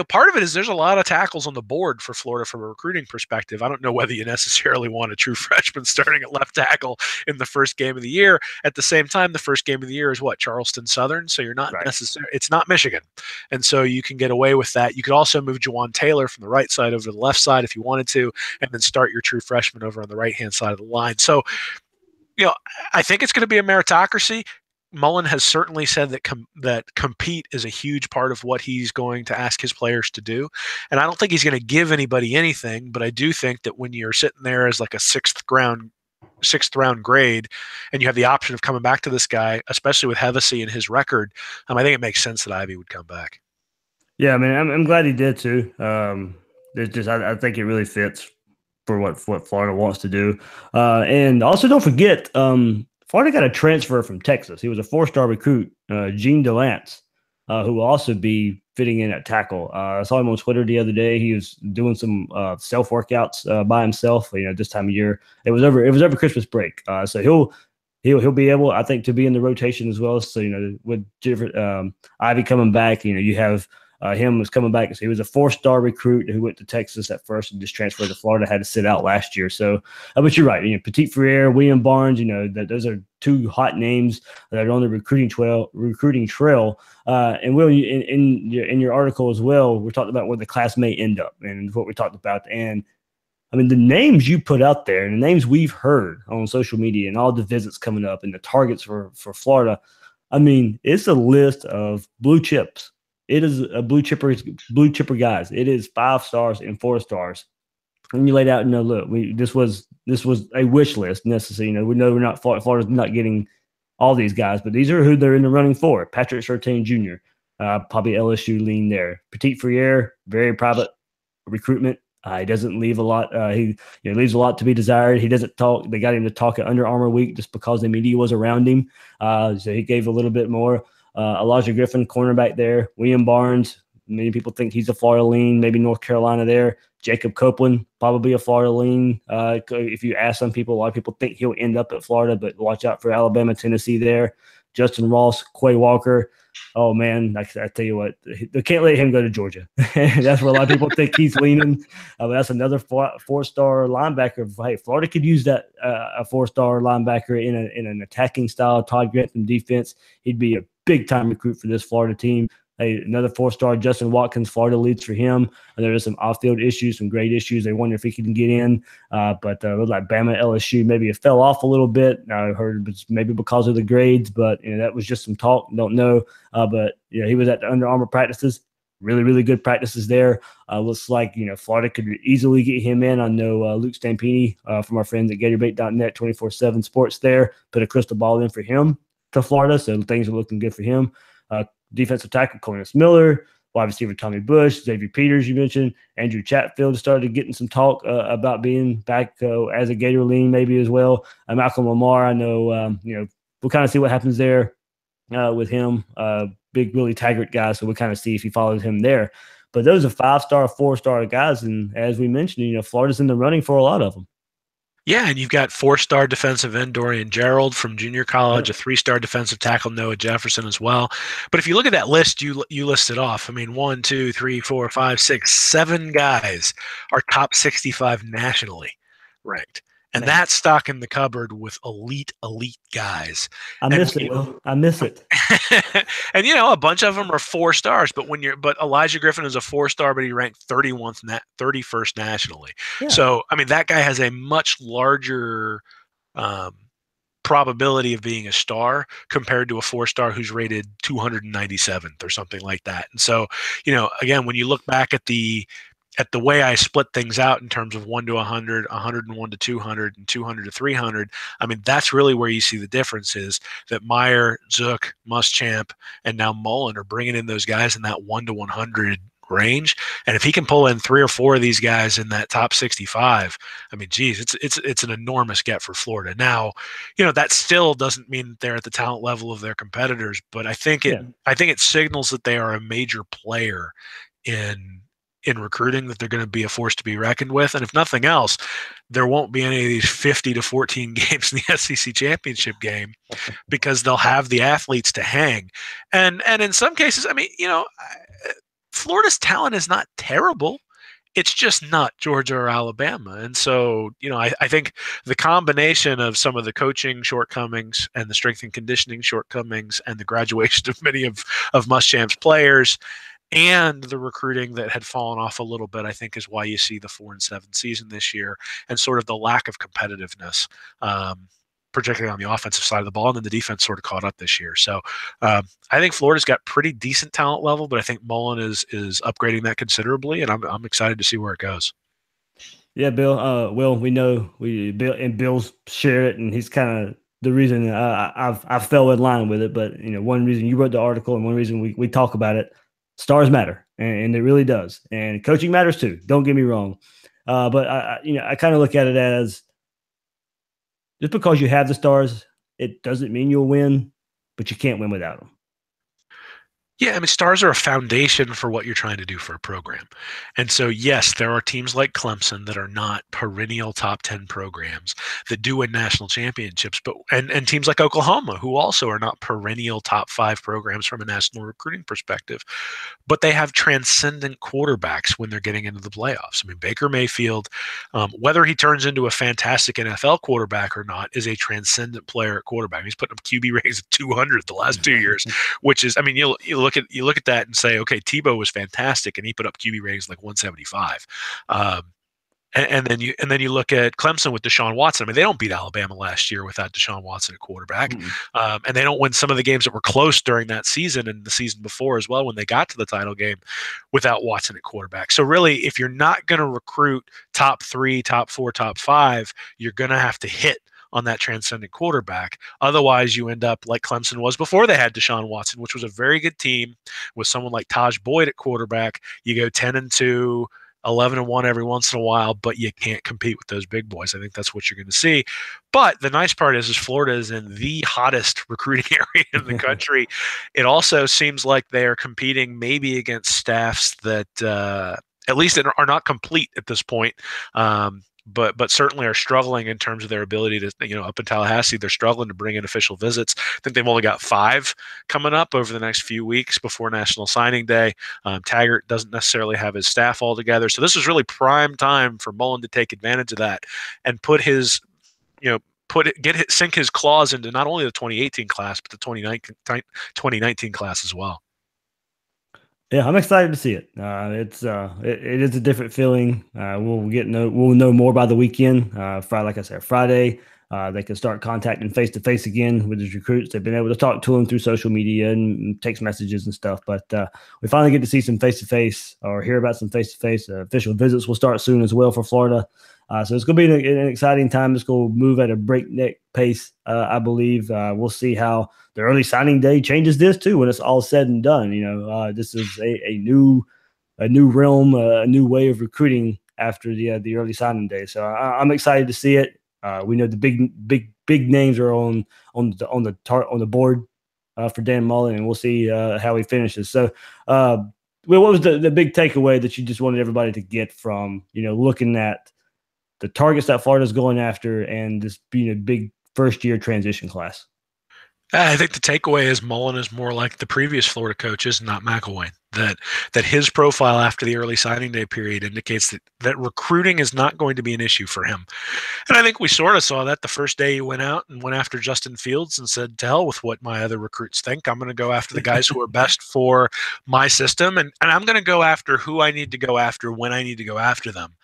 Part of it is there's a lot of tackles on the board for Florida from a recruiting perspective. I don't know whether you necessarily want a true freshman starting at left tackle in the first game of the year. At the same time, the first game of the year is what? Charleston Southern. So you're not necessarily, it's not Michigan. And so you can get away with that. You could also move Jajuan Taylor from the right side over to the left side if you wanted to, and then start your true freshman over on the right-hand side of the line. So, I think it's going to be a meritocracy. Mullen has certainly said that compete is a huge part of what he's going to ask his players to do. And I don't think he's going to give anybody anything, but I do think that when you're sitting there as like a sixth round grade and you have the option of coming back to this guy, especially with Hevesy and his record, I think it makes sense that Ivey would come back. Yeah, I mean, I'm glad he did too. I think it really fits for what Florida wants to do. And also don't forget, Florida got a transfer from Texas. He was a 4-star recruit, Gene DeLance, who will also be fitting in at tackle. I saw him on Twitter the other day. He was doing some self workouts by himself. This time of year, it was over Christmas break. So he'll be able, I think, to be in the rotation as well. So with different Ivey coming back, you have. Him was coming back. So he was a 4-star recruit who went to Texas at first and just transferred to Florida, had to sit out last year. So, but you're right. Petit-Frere, William Barnes, those are 2 hot names that are on the recruiting trail. And Will, in your article as well, we talked about where the class may end up and what we talked about. And I mean, the names you put out there and the names we've heard on social media and all the visits coming up and the targets for Florida, I mean, it's a list of blue chips. It is a blue chipper guys. It is 5 stars and 4 stars. And you laid out, look, this was a wish list necessary. We know we're not Florida's not getting all these guys, but these are who they're in the running for. Patrick Surtain Jr., probably LSU lean there. Petit-Frere, very private recruitment. He doesn't leave a lot. He leaves a lot to be desired. He doesn't talk. They got him to talk at Under Armour week just because the media was around him. So he gave a little bit more. Elijah Griffin, cornerback there. William Barnes. Many people think he's a Florida lean, maybe North Carolina there. Jacob Copeland, probably a Florida lean. If you ask some people, a lot of people think he'll end up at Florida, but watch out for Alabama, Tennessee there. Justin Ross, Quay Walker. Oh, man, I tell you what, they can't let him go to Georgia. That's where a lot of people think he's leaning. But that's another 4-star linebacker. Hey, Florida could use that a 4-star linebacker in an attacking style, Todd Grantham defense. He'd be a big-time recruit for this Florida team. Hey, another 4-star, Justin Watkins, Florida leads for him. And there are some off-field issues, some great issues. They wonder if he can get in. But looked like Bama, LSU, maybe it fell off a little bit. I heard it's maybe because of the grades, but that was just some talk. Don't know. But he was at the Under Armour practices. Really, really good practices there. Looks like Florida could easily get him in. I know Luke Stampini from our friends at GatorBait.net, 24/7 Sports there, put a crystal ball in for him to Florida. So things are looking good for him. Defensive tackle Cornelius Miller, wide receiver Tommy Bush, Xavier Peters, you mentioned, Andrew Chatfield started getting some talk about being back as a Gator lean maybe as well. Malcolm Lamar, I know, we'll kind of see what happens there with him. Big Willie Taggart guy, so we'll kind of see if he follows him there. But those are 5-star, 4-star guys, and as we mentioned, Florida's in the running for a lot of them. Yeah, and you've got 4-star defensive end Dorian Gerald from junior college, a 3-star defensive tackle Noah Jefferson as well. But if you look at that list, you listed off. I mean, 1, 2, 3, 4, 5, 6, 7 guys are top 65 nationally ranked. And that's stock in the cupboard with elite guys. I miss it, Will. I miss it. And a bunch of them are 4 stars, but Elijah Griffin is a 4-star, but he ranked 31st nationally. Yeah. So I mean, that guy has a much larger probability of being a star compared to a 4-star who's rated 297th or something like that. And so, again, when you look back at the way I split things out in terms of 1 to 100, 101 to 200, and 200 to 300, I mean, that's really where you see the difference is that Meyer, Zook, Muschamp, and now Mullen are bringing in those guys in that 1 to 100 range. And if he can pull in 3 or 4 of these guys in that top 65, I mean, geez, it's an enormous get for Florida. Now, that still doesn't mean they're at the talent level of their competitors, but I think it signals that they are a major player in recruiting, that they're going to be a force to be reckoned with. And if nothing else, there won't be any of these 50 to 14 games in the SEC championship game because they'll have the athletes to hang. And in some cases, I mean, Florida's talent is not terrible. It's just not Georgia or Alabama. And so, I think the combination of some of the coaching shortcomings and the strength and conditioning shortcomings and the graduation of many of Muschamp's players and the recruiting that had fallen off a little bit, I think, is why you see the 4-7 season this year and sort of the lack of competitiveness, particularly on the offensive side of the ball. And then the defense sort of caught up this year. So I think Florida's got pretty decent talent level, but I think Mullen is upgrading that considerably, and I'm excited to see where it goes. Yeah, Bill. Will, we know Bill's shared it, and he's kind of the reason I fell in line with it. But one reason you wrote the article and one reason we talk about it. Stars matter, and it really does. And coaching matters too. Don't get me wrong. But I kind of look at it as just because you have the stars, it doesn't mean you'll win, but you can't win without them. Yeah, I mean, stars are a foundation for what you're trying to do for a program. And so, yes, there are teams like Clemson that are not perennial top 10 programs that do win national championships, but and teams like Oklahoma, who also are not perennial top 5 programs from a national recruiting perspective, but they have transcendent quarterbacks when they're getting into the playoffs. I mean, Baker Mayfield, whether he turns into a fantastic NFL quarterback or not, is a transcendent player at quarterback. He's putting up QB ratings of 200 the last 2 years, which is, I mean, you look at that and say, okay, Tebow was fantastic and he put up QB ratings like 175. and then you look at Clemson with Deshaun Watson. I mean, they don't beat Alabama last year without Deshaun Watson at quarterback, and they don't win some of the games that were close during that season and the season before as well when they got to the title game without Watson at quarterback. So really, if you're not going to recruit top 3, top 4, top 5, you're going to have to hit on that transcendent quarterback. Otherwise, you end up like Clemson was before they had Deshaun Watson, which was a very good team with someone like Taj Boyd at quarterback. You go 10-2. 11-1 every once in a while, but you can't compete with those big boys. I think that's what you're going to see. But the nice part is Florida is in the hottest recruiting area in the country. It also seems like they are competing maybe against staffs that at least are not complete at this point. But certainly are struggling in terms of their ability to, up in Tallahassee, they're struggling to bring in official visits. I think they've only got 5 coming up over the next few weeks before National Signing Day. Taggart doesn't necessarily have his staff all together. So this is really prime time for Mullen to take advantage of that and sink his claws into not only the 2018 class, but the 2019 class as well. Yeah, I'm excited to see it. It is a different feeling. We'll know more by the weekend. Friday, like I said, Friday, they can start contacting face to face again with his recruits. They've been able to talk to them through social media and text messages and stuff. But we finally get to see some face to face or hear about some face to face. Official visits will start soon as well for Florida. So it's going to be an exciting time. It's going to move at a breakneck pace, I believe. We'll see how the early signing day changes this too when it's all said and done. This is a new realm, a new way of recruiting after the early signing day. So I'm excited to see it. We know the big names are on the board for Dan Mullen, and we'll see how he finishes. So, what was the big takeaway that you just wanted everybody to get from looking at the targets that Florida's going after and this being a big first-year transition class? I think the takeaway is Mullen is more like the previous Florida coaches, not McElwain. That his profile after the early signing day period indicates that recruiting is not going to be an issue for him. And I think we sort of saw that the first day he went out and went after Justin Fields and said, to hell with what my other recruits think. I'm going to go after the guys who are best for my system, and I'm going to go after who I need to go after when I need to go after them.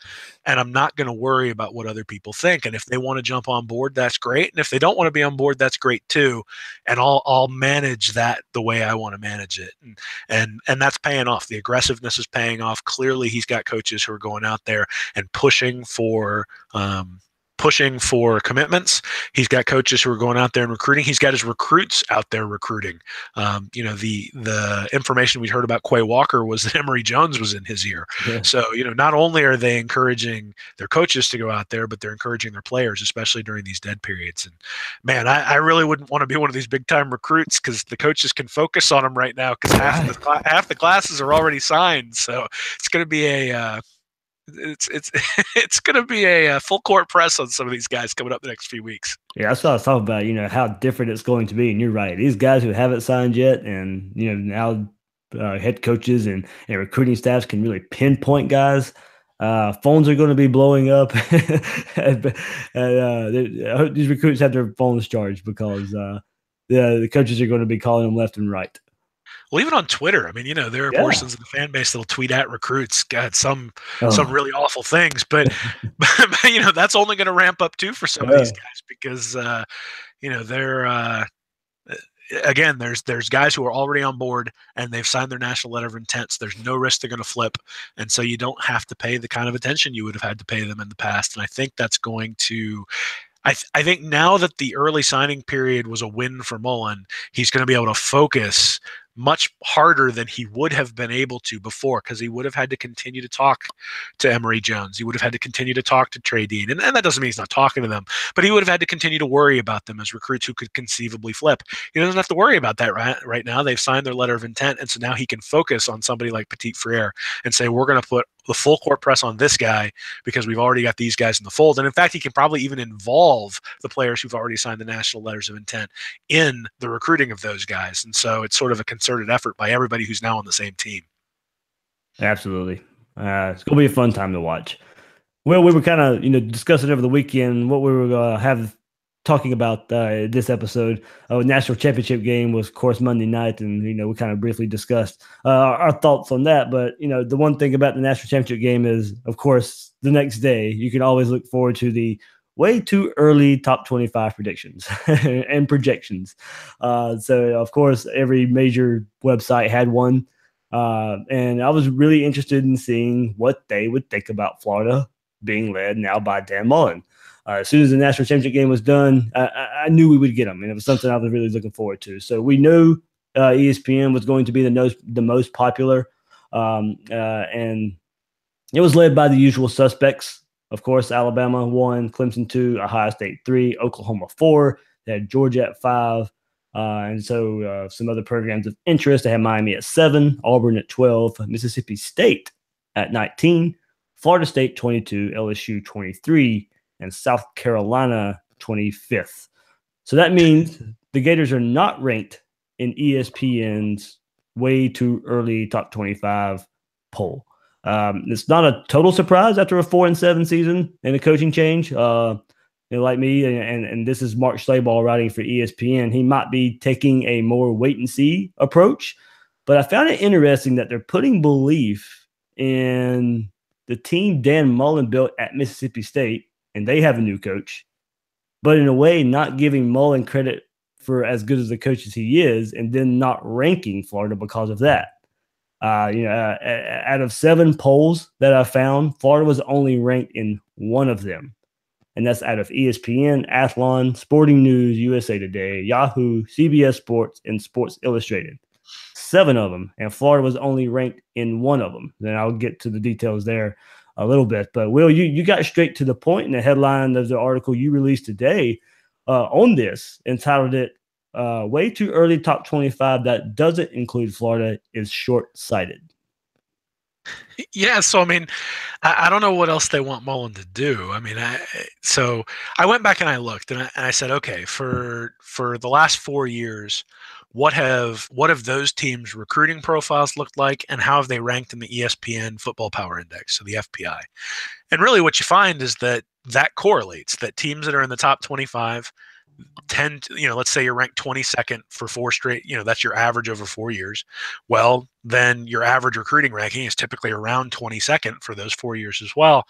And I'm not going to worry about what other people think. And if they want to jump on board, that's great. And if they don't want to be on board, that's great too. And I'll manage that the way I want to manage it. And that's paying off. The aggressiveness is paying off. Clearly, he's got coaches who are going out there and pushing for commitments. He's got coaches who are going out there and recruiting. He's got his recruits out there recruiting. The information we'd heard about Quay Walker was that Emory Jones was in his ear. Yeah. So, not only are they encouraging their coaches to go out there, but they're encouraging their players, especially during these dead periods. And man, I really wouldn't want to be one of these big time recruits because the coaches can focus on them right now because half the classes are already signed. So it's going to be it's going to be a full court press on some of these guys coming up the next few weeks. Yeah, that's what I was talking about. How different it's going to be. And you're right; these guys who haven't signed yet, and now head coaches and recruiting staffs can really pinpoint guys. Phones are going to be blowing up. I hope these recruits have their phones charged because the coaches are going to be calling them left and right. Well, even on Twitter, I mean, there are portions of the fan base that'll tweet at recruits, some really awful things, but that's only going to ramp up too for some of these guys because they're again, there's guys who are already on board and they've signed their national letter of intent. So there's no risk they're going to flip, and so you don't have to pay the kind of attention you would have had to pay them in the past. And I think that's going to. I think now that the early signing period was a win for Mullen, he's going to be able to focus much harder than he would have been able to before because he would have had to continue to talk to Emory Jones. He would have had to continue to talk to Trey Dean. And that doesn't mean he's not talking to them, but he would have had to continue to worry about them as recruits who could conceivably flip. He doesn't have to worry about that right now. They've signed their letter of intent, and so now he can focus on somebody like Petit-Frere and say, we're going to put the full court press on this guy because we've already got these guys in the fold. And in fact, he can probably even involve the players who've already signed the national letters of intent in the recruiting of those guys. And so it's sort of a concerted effort by everybody who's now on the same team. Absolutely. It's going to be a fun time to watch. Well, we were kind of, discussing over the weekend what we were going to have talking about this episode. National championship game was, of course, Monday night, and we kind of briefly discussed our thoughts on that. But the one thing about the national championship game is, of course, the next day you can always look forward to the way too early top 25 predictions and projections. So, of course, every major website had one. And I was really interested in seeing what they would think about Florida being led now by Dan Mullen. As soon as the national championship game was done, I knew we would get them, and it was something I was really looking forward to. So we knew ESPN was going to be the most popular, and it was led by the usual suspects. Of course, Alabama 1, Clemson 2, Ohio State 3, Oklahoma 4. They had Georgia at 5. And so some other programs of interest. They had Miami at 7, Auburn at 12, Mississippi State at 19, Florida State 22, LSU 23, and South Carolina 25th. So that means the Gators are not ranked in ESPN's way too early top 25 poll. It's not a total surprise after a 4-7 season and a coaching change. Like me, and this is Mark Schlabach writing for ESPN, he might be taking a more wait and see approach. But I found it interesting that they're putting belief in the team Dan Mullen built at Mississippi State, and they have a new coach, but in a way not giving Mullen credit for as good as the coach as he is, and then not ranking Florida because of that. Out of 7 polls that I found, Florida was only ranked in one of them. And that's out of ESPN, Athlon, Sporting News, USA Today, Yahoo, CBS Sports, and Sports Illustrated. 7 of them, and Florida was only ranked in one of them. Then I'll get to the details there a little bit. But, Will, you got straight to the point in the headline of the article you released today on this, entitled it, Way Too Early Top 25 That Doesn't Include Florida is Short-Sighted. Yeah, so I mean, I don't know what else they want Mullen to do. I mean, so I went back and I looked and I said, okay, for the last 4 years, what have those teams' recruiting profiles looked like, and how have they ranked in the ESPN Football Power Index, so the FPI? And really, what you find is that correlates. That teams that are in the top 25 tend to, let's say you're ranked 22nd for 4 straight, that's your average over 4 years. Well, then your average recruiting ranking is typically around 22nd for those 4 years as well.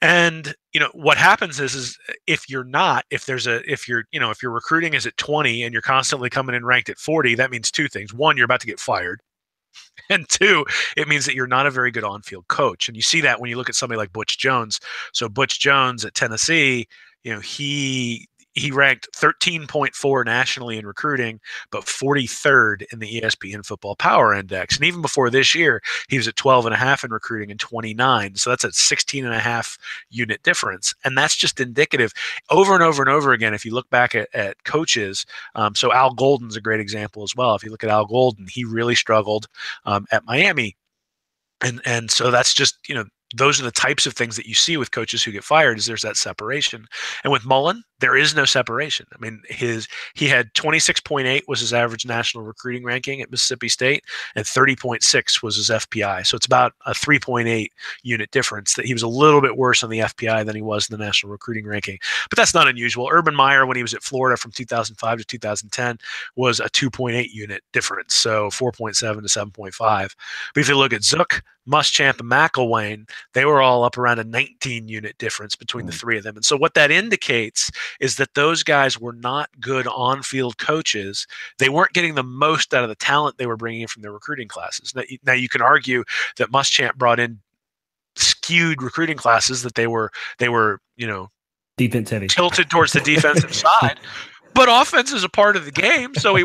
And what happens is if your recruiting is at 20 and you're constantly coming in ranked at 40, that means 2 things. 1, you're about to get fired. And 2, it means that you're not a very good on-field coach. And you see that when you look at somebody like Butch Jones. So Butch Jones at Tennessee, he ranked 13.4 nationally in recruiting, but 43rd in the ESPN Football Power Index. And even before this year, he was at 12.5 in recruiting and 29. So that's a 16.5 unit difference. And that's just indicative over and over and over again. If you look back at coaches, so Al Golden's a great example as well. If you look at Al Golden, he really struggled at Miami. And so that's just, those are the types of things that you see with coaches who get fired, is there's that separation. And with Mullen, there is no separation. I mean, he had 26.8 was his average national recruiting ranking at Mississippi State, and 30.6 was his FPI. So it's about a 3.8 unit difference. That he was a little bit worse on the FPI than he was in the national recruiting ranking. But that's not unusual. Urban Meyer, when he was at Florida from 2005 to 2010, was a 2.8 unit difference. So 4.7 to 7.5. But if you look at Zook, Muschamp, and McElwain, they were all up around a 19 unit difference between the 3 of them. And so what that indicates is that those guys were not good on-field coaches. They weren't getting the most out of the talent they were bringing in from their recruiting classes. Now you can argue that Muschamp brought in skewed recruiting classes, that they were defense heavy, tilted towards the defensive side. But offense is a part of the game. So,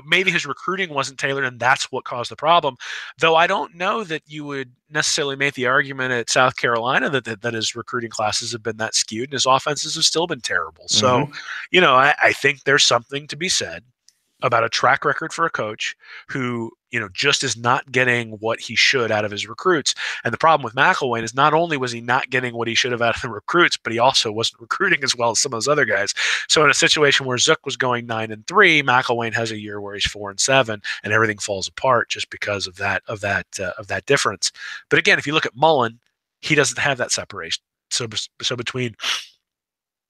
maybe his recruiting wasn't tailored, and that's what caused the problem. Though I don't know that you would necessarily make the argument at South Carolina that his recruiting classes have been that skewed, and his offenses have still been terrible. So, I think there's something to be said about a track record for a coach who, just is not getting what he should out of his recruits. And the problem with McElwain is not only was he not getting what he should have out of the recruits, but he also wasn't recruiting as well as some of those other guys. So in a situation where Zook was going 9-3, McElwain has a year where he's 4-7, and everything falls apart just because of that difference. But again, if you look at Mullen, he doesn't have that separation. So between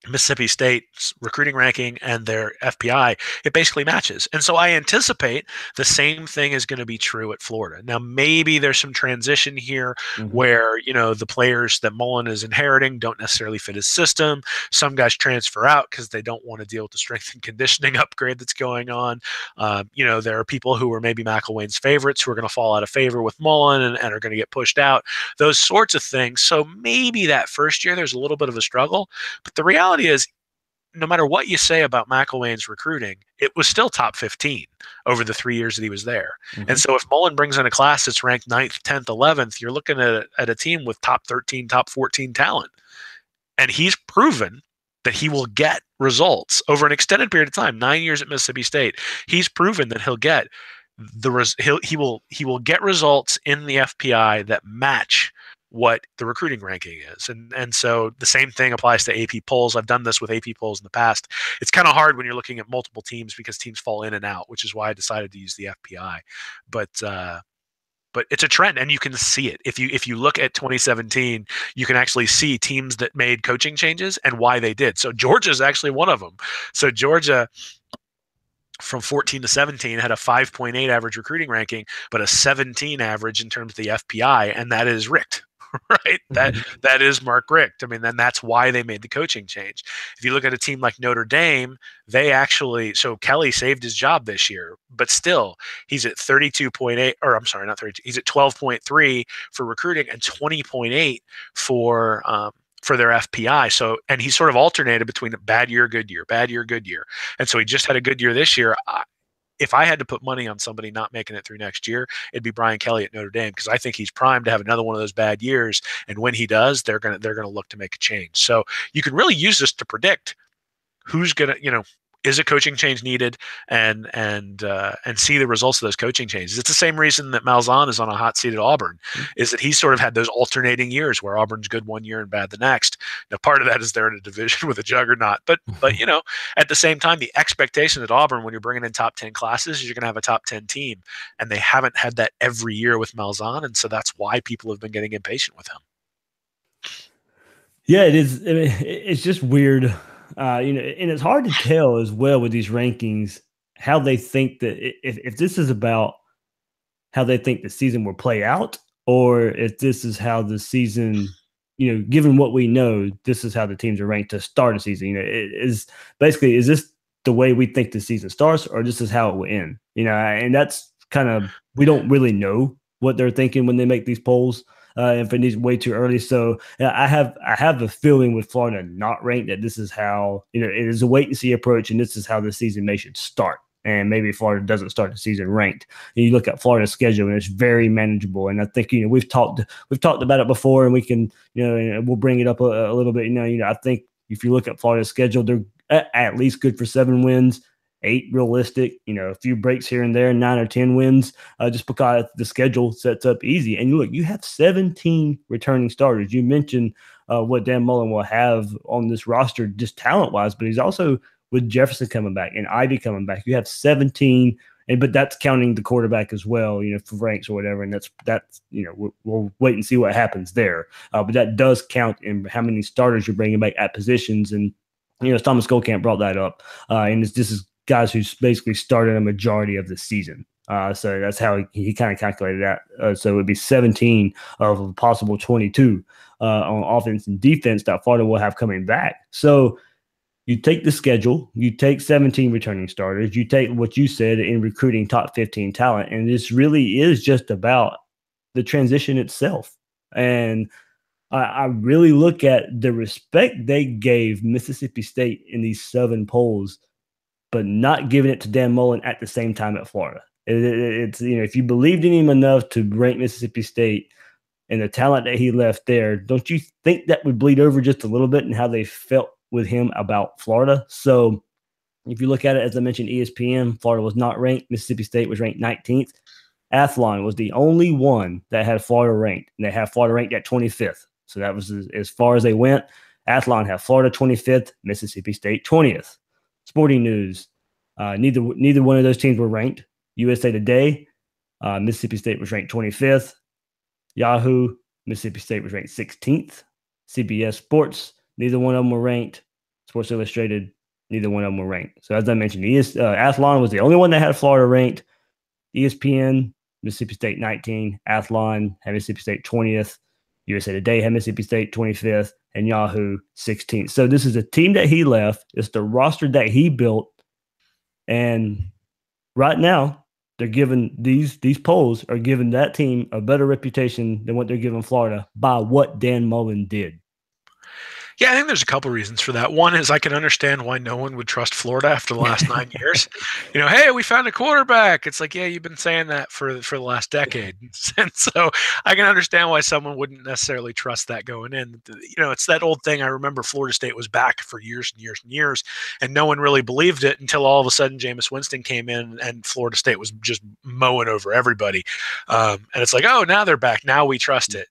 Mississippi State's recruiting ranking and their FPI, it basically matches. And so I anticipate the same thing is going to be true at Florida. Now, maybe there's some transition here where, the players that Mullen is inheriting don't necessarily fit his system. Some guys transfer out because they don't want to deal with the strength and conditioning upgrade that's going on. There are people who are maybe McElwain's favorites who are going to fall out of favor with Mullen and are going to get pushed out, those sorts of things. So maybe that first year there's a little bit of a struggle. But the reality is, no matter what you say about McElwain's recruiting, it was still top 15 over the 3 years that he was there. And so if Mullen brings in a class that's ranked 9th, 10th, 11th, you're looking at a team with top 13, top 14 talent. And he's proven that he will get results over an extended period of time, 9 years at Mississippi State. He's proven that he'll get he will get results in the FPI that match what the recruiting ranking is. And so the same thing applies to AP polls. I've done this with AP polls in the past. It's kind of hard when you're looking at multiple teams because teams fall in and out, which is why I decided to use the FPI. But it's a trend, and you can see it. If you look at 2017, you can actually see teams that made coaching changes and why they did. So Georgia is actually one of them. So Georgia, from 14 to 17, had a 5.8 average recruiting ranking, but a 17 average in terms of the FPI, and that is Richt. Right, that is Mark Richt. I mean, then that's why they made the coaching change. If you look at a team like Notre Dame, so Kelly saved his job this year, but still he's at 32.8, or I'm sorry, not 32. He's at 12.3 for recruiting and 20.8 for their FPI. So, and he sort of alternated between a bad year, good year, bad year, good year, and so he just had a good year this year. If I had to put money on somebody not making it through next year, it'd be Brian Kelly at Notre Dame, because I think he's primed to have another one of those bad years. And when he does, they're gonna look to make a change. So you can really use this to predict who's gonna, is a coaching change needed, and see the results of those coaching changes. It's the same reason that Malzahn is on a hot seat at Auburn, is that he's sort of had those alternating years where Auburn's good one year and bad the next. Now, part of that is they're in a division with a juggernaut, but at the same time, the expectation at Auburn when you're bringing in top 10 classes is you're going to have a top 10 team, and they haven't had that every year with Malzahn, and so that's why people have been getting impatient with him. Yeah, it is. I mean, it's just weird. And it's hard to tell as well with these rankings how they think that if this is about how they think the season will play out, or if this is how the season, given what we know, this is how the teams are ranked to start a season. Is this the way we think the season starts, or this is how it will end? And that's kind of, we don't really know what they're thinking when they make these polls. If it needs way too early. So I have a feeling with Florida not ranked that this is how, it is a wait and see approach, and this is how the season may should start. And maybe Florida doesn't start the season ranked. And you look at Florida's schedule, and it's very manageable. And I think, we've talked about it before, and we can, and we'll bring it up a little bit. I think if you look at Florida's schedule, they're at least good for 7 wins. 8 realistic, a few breaks here and there, 9 or 10 wins, just because the schedule sets up easy. And you have 17 returning starters. You mentioned what Dan Mullen will have on this roster just talent-wise, but he's also, with Jefferson coming back and Ivy coming back, you have 17, but that's counting the quarterback as well, for ranks or whatever. And that's we'll wait and see what happens there. But that does count in how many starters you're bringing back at positions. And, Thomas Goldkamp brought that up. And this is guys who's basically started a majority of the season. So that's how he kind of calculated that. So it would be 17 of a possible 22 on offense and defense that Florida will have coming back. So you take the schedule, you take 17 returning starters, you take what you said in recruiting top 15 talent, and this really is just about the transition itself. And I really look at the respect they gave Mississippi State in these 7 polls, but not giving it to Dan Mullen at the same time at Florida. It's if you believed in him enough to rank Mississippi State and the talent that he left there, don't you think that would bleed over just a little bit in how they felt with him about Florida? So if you look at it, as I mentioned, ESPN, Florida was not ranked. Mississippi State was ranked 19th. Athlon was the only one that had Florida ranked, and they have Florida ranked at 25th. So that was as far as they went. Athlon had Florida 25th, Mississippi State 20th. Sporting News, neither one of those teams were ranked. USA Today, Mississippi State was ranked 25th. Yahoo, Mississippi State was ranked 16th. CBS Sports, neither one of them were ranked. Sports Illustrated, neither one of them were ranked. So as I mentioned, Athlon was the only one that had Florida ranked. ESPN, Mississippi State 19, Athlon had Mississippi State 20th, USA Today had Mississippi State 25th, and Yahoo 16th. So this is a team that he left. It's the roster that he built. And right now, they're giving these polls are giving that team a better reputation than what they're giving Florida by what Dan Mullen did. Yeah, I think there's a couple reasons for that. One is I can understand why no one would trust Florida after the last 9 years. Hey, we found a quarterback. It's like, yeah, you've been saying that for the last decade. And so I can understand why someone wouldn't necessarily trust that going in. It's that old thing. I remember Florida State was back for years and years and years, and no one really believed it until all of a sudden Jameis Winston came in and Florida State was just mowing over everybody. And it's like, oh, now they're back. Now we trust it.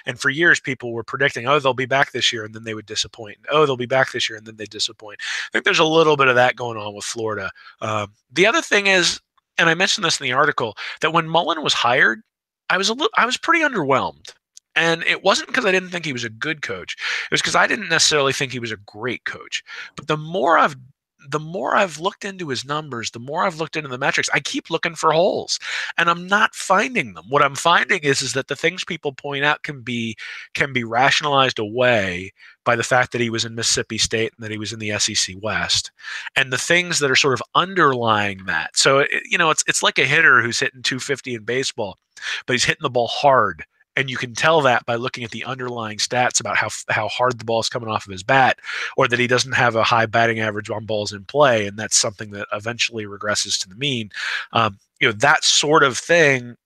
And for years, people were predicting, oh, they'll be back this year, and then they would disappoint. Oh, they'll be back this year, and then they disappoint. I think there's a little bit of that going on with Florida. The other thing is, and I mentioned this in the article, that when Mullen was hired, I was pretty underwhelmed. And it wasn't because I didn't think he was a good coach. It was because I didn't necessarily think he was a great coach. But the more I've looked into his numbers, the more I've looked into the metrics, I keep looking for holes, and I'm not finding them. What I'm finding is that the things people point out can be rationalized away by the fact that he was in Mississippi State and that he was in the SEC West, and the things that are sort of underlying that. So it's like a hitter who's hitting 250 in baseball, but he's hitting the ball hard. And you can tell that by looking at the underlying stats about how hard the ball is coming off of his bat, or that he doesn't have a high batting average on balls in play, and that's something that eventually regresses to the mean. That sort of thing,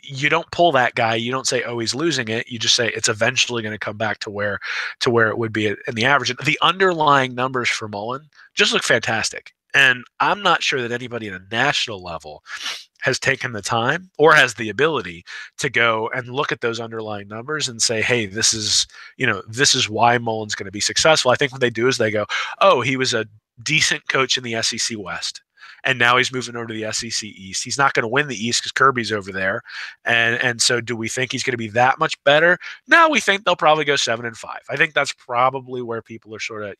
you don't pull that guy. You don't say, oh, he's losing it. You just say it's eventually going to come back to where it would be in the average. The underlying numbers for Mullen just look fantastic. And I'm not sure that anybody at a national level has taken the time or has the ability to go and look at those underlying numbers and say, hey, this is why Mullen's going to be successful. I think what they do is they go, oh, he was a decent coach in the SEC West, and now he's moving over to the SEC East. He's not going to win the East because Kirby's over there. And so do we think he's going to be that much better? No, we think they'll probably go 7-5. I think that's probably where people are sort of,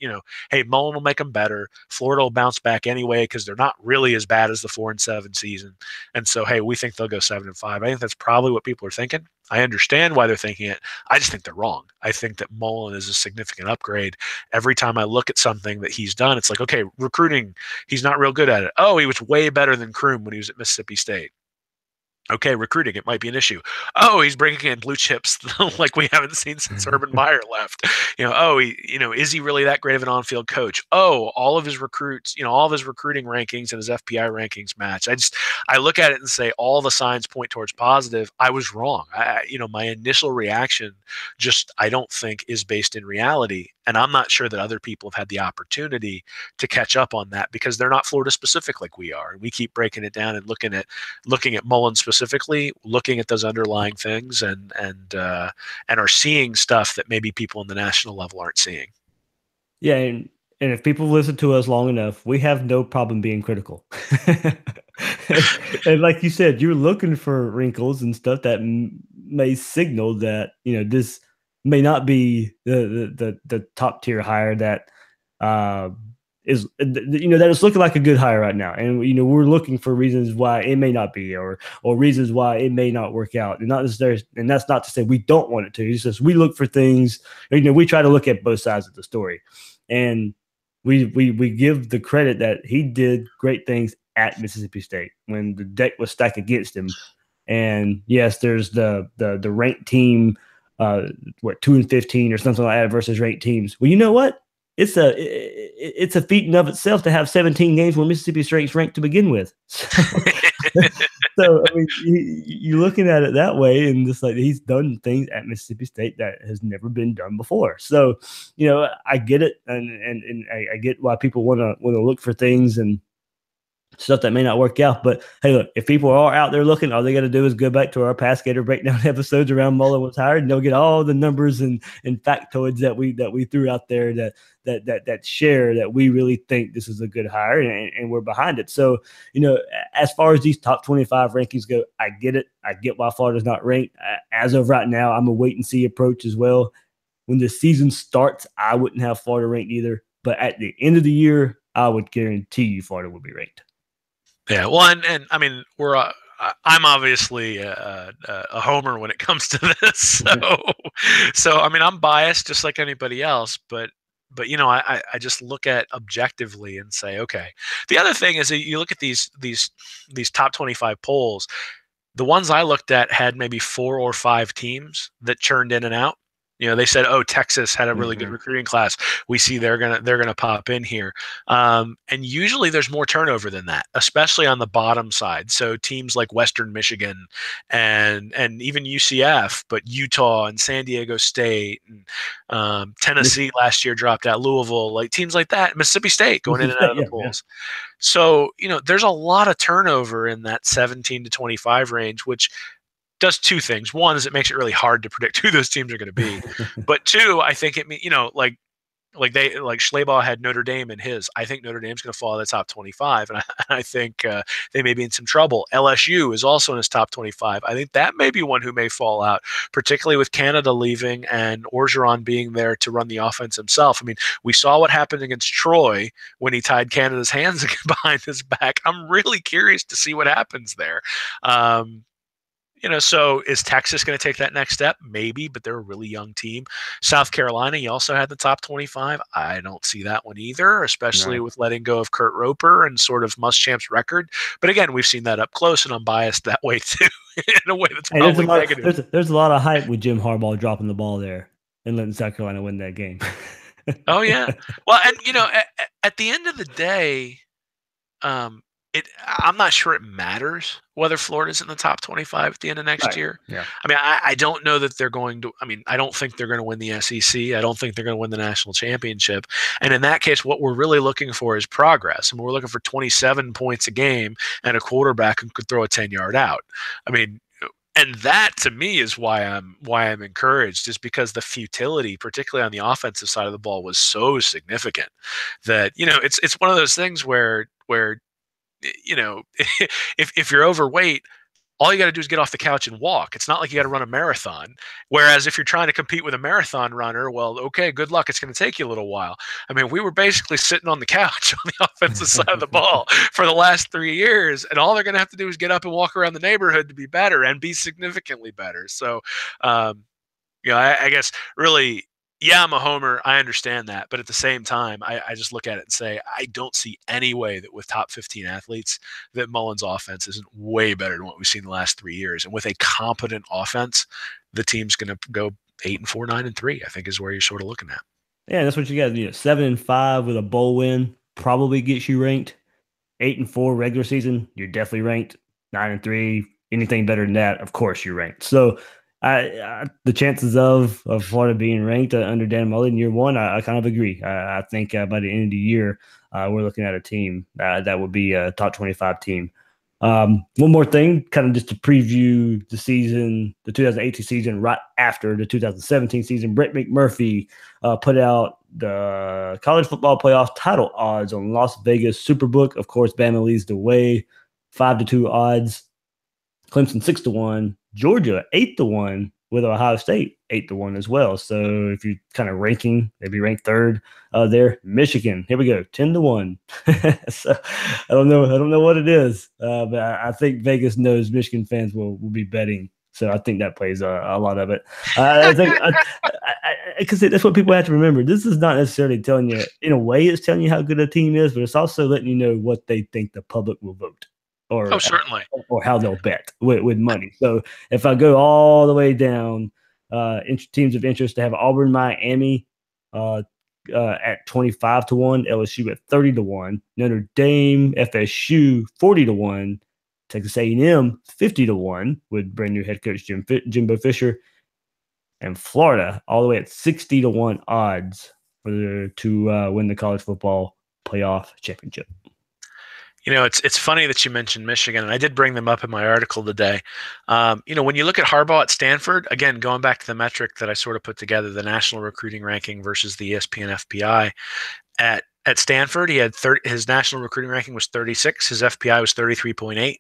hey, Mullen will make them better. Florida will bounce back anyway because they're not really as bad as the 4-7 season. And so, hey, we think they'll go 7-5. I think that's probably what people are thinking. I understand why they're thinking it. I just think they're wrong. I think that Mullen is a significant upgrade. Every time I look at something that he's done, it's like, okay, recruiting, he's not real good at it. Oh, he was way better than Kroom when he was at Mississippi State. Okay, recruiting, it might be an issue. Oh, he's bringing in blue chips like we haven't seen since Urban Meyer left. Is he really that great of an on-field coach? Oh, all of his recruits, all of his recruiting rankings and his FPI rankings match. I look at it and say all the signs point towards positive. I was wrong. My initial reaction I don't think is based in reality. And I'm not sure that other people have had the opportunity to catch up on that because they're not Florida specific like we are. And we keep breaking it down and looking at Mullen specifically, looking at those underlying things and are seeing stuff that maybe people on the national level aren't seeing. Yeah, and if people listen to us long enough, we have no problem being critical. And like you said, you're looking for wrinkles and stuff that may signal that this may not be the top tier hire that is that is looking like a good hire right now, and we're looking for reasons why it may not be, or reasons why it may not work out, and not necessarily, and that's not to say we don't want it to. It's just we look for things. We try to look at both sides of the story, and we give the credit that he did great things at Mississippi State when the deck was stacked against him. And yes, there's the ranked team, 2-15 or something like that versus ranked teams. Well, you know what? It's a feat in of itself to have 17 games where Mississippi State's ranked to begin with. So I mean, you're looking at it that way, and just like he's done things at Mississippi State that has never been done before. So I get it, and I get why people want to look for things and stuff that may not work out. But hey, look, if people are out there looking, all they got to do is go back to our past Gator breakdown episodes around Mullen was hired, and they'll get all the numbers and factoids that we threw out there that share that we really think this is a good hire, and we're behind it. So as far as these top 25 rankings go, I get it. I get why Florida's not ranked. As of right now, I'm a wait and see approach as well. When the season starts, I wouldn't have Florida ranked either. But at the end of the year, I would guarantee you Florida will be ranked. Yeah, well, and I mean, I'm obviously a homer when it comes to this, so I mean, I'm biased just like anybody else, but I just look at objectively and say, okay. The other thing is that you look at these top 25 polls. The ones I looked at had maybe 4 or 5 teams that churned in and out. They said, "Oh, Texas had a really good recruiting class. We see they're gonna pop in here." And usually there's more turnover than that, especially on the bottom side. So teams like Western Michigan and even UCF, but Utah and San Diego State and Tennessee last year dropped out. Louisville, like teams like that. Mississippi State going in and out of the polls. So, there's a lot of turnover in that 17 to 25 range, which does two things. One is it makes it really hard to predict who those teams are going to be. But two, I think it means, like Schleybaugh had Notre Dame in his. I think Notre Dame's going to fall in the top 25, and I think they may be in some trouble. LSU is also in his top 25. I think that may be one who may fall out, particularly with Canada leaving and Orgeron being there to run the offense himself. I mean, we saw what happened against Troy when he tied Canada's hands behind his back. I'm really curious to see what happens there. So is Texas going to take that next step? Maybe, but they're a really young team. South Carolina, you also had the top 25. I don't see that one either, especially with letting go of Kurt Roper and sort of Muschamp's record. But again, we've seen that up close, and I'm biased that way too, in a way that's probably negative. There's a lot of hype with Jim Harbaugh dropping the ball there and letting South Carolina win that game. Oh, yeah. Well, and, at the end of the day, I'm not sure it matters whether Florida's in the top 25 at the end of next year. Yeah. I mean, I don't know that they're going to. I mean, I don't think they're going to win the SEC. I don't think they're going to win the national championship. And in that case, what we're really looking for is progress. And we're looking for 27 points a game and a quarterback who could throw a 10-yard out. I mean, and that to me is why I'm encouraged, is because the futility, particularly on the offensive side of the ball, was so significant that it's one of those things where if you're overweight, all you got to do is get off the couch and walk. It's not like you got to run a marathon. Whereas if you're trying to compete with a marathon runner, well, okay, good luck. It's going to take you a little while. I mean, we were basically sitting on the couch on the offensive side of the ball for the last 3 years, and all they're going to have to do is get up and walk around the neighborhood to be better and be significantly better. So, I guess really, yeah, I'm a homer. I understand that. But at the same time, I just look at it and say, I don't see any way that with top 15 athletes that Mullen's offense isn't way better than what we've seen the last 3 years. And with a competent offense, the team's going to go 8-4, 9-3, I think is where you're sort of looking at. Yeah, that's what you got. 7-5 with a bowl win probably gets you ranked. 8-4 regular season, you're definitely ranked. 9-3, anything better than that, of course you're ranked. So the chances of Florida being ranked under Dan Mullen in year one, I kind of agree. I think by the end of the year, we're looking at a team that would be a top 25 team. One more thing, kind of just to preview the season, the 2018 season, right after the 2017 season. Brett McMurphy put out the college football playoff title odds on Las Vegas Superbook. Of course, Bama leads the way, 5-2 odds. Clemson 6-1, Georgia 8-1, with Ohio State 8-1 as well. So if you're kind of ranking, they'd be ranked third there. Michigan, here we go, 10-1. So I don't know what it is, but I think Vegas knows Michigan fans will be betting. So I think that plays a lot of it. I think because that's what people have to remember. This is not necessarily telling you, in a way, it's telling you how good a team is, but it's also letting you know what they think the public will vote. Certainly. Or how they'll bet with money. So if I go all the way down, teams of interest to have Auburn, Miami at 25-1, LSU at 30-1, Notre Dame, FSU 40-1, Texas A&M 50-1 with brand new head coach Jimbo Fisher, and Florida all the way at 60-1 odds to win the college football playoff championship. It's funny that you mentioned Michigan, and I did bring them up in my article today. When you look at Harbaugh at Stanford, again, going back to the metric that I sort of put together, the national recruiting ranking versus the ESPN FPI, at Stanford, he had his national recruiting ranking was 36, his FPI was 33.8.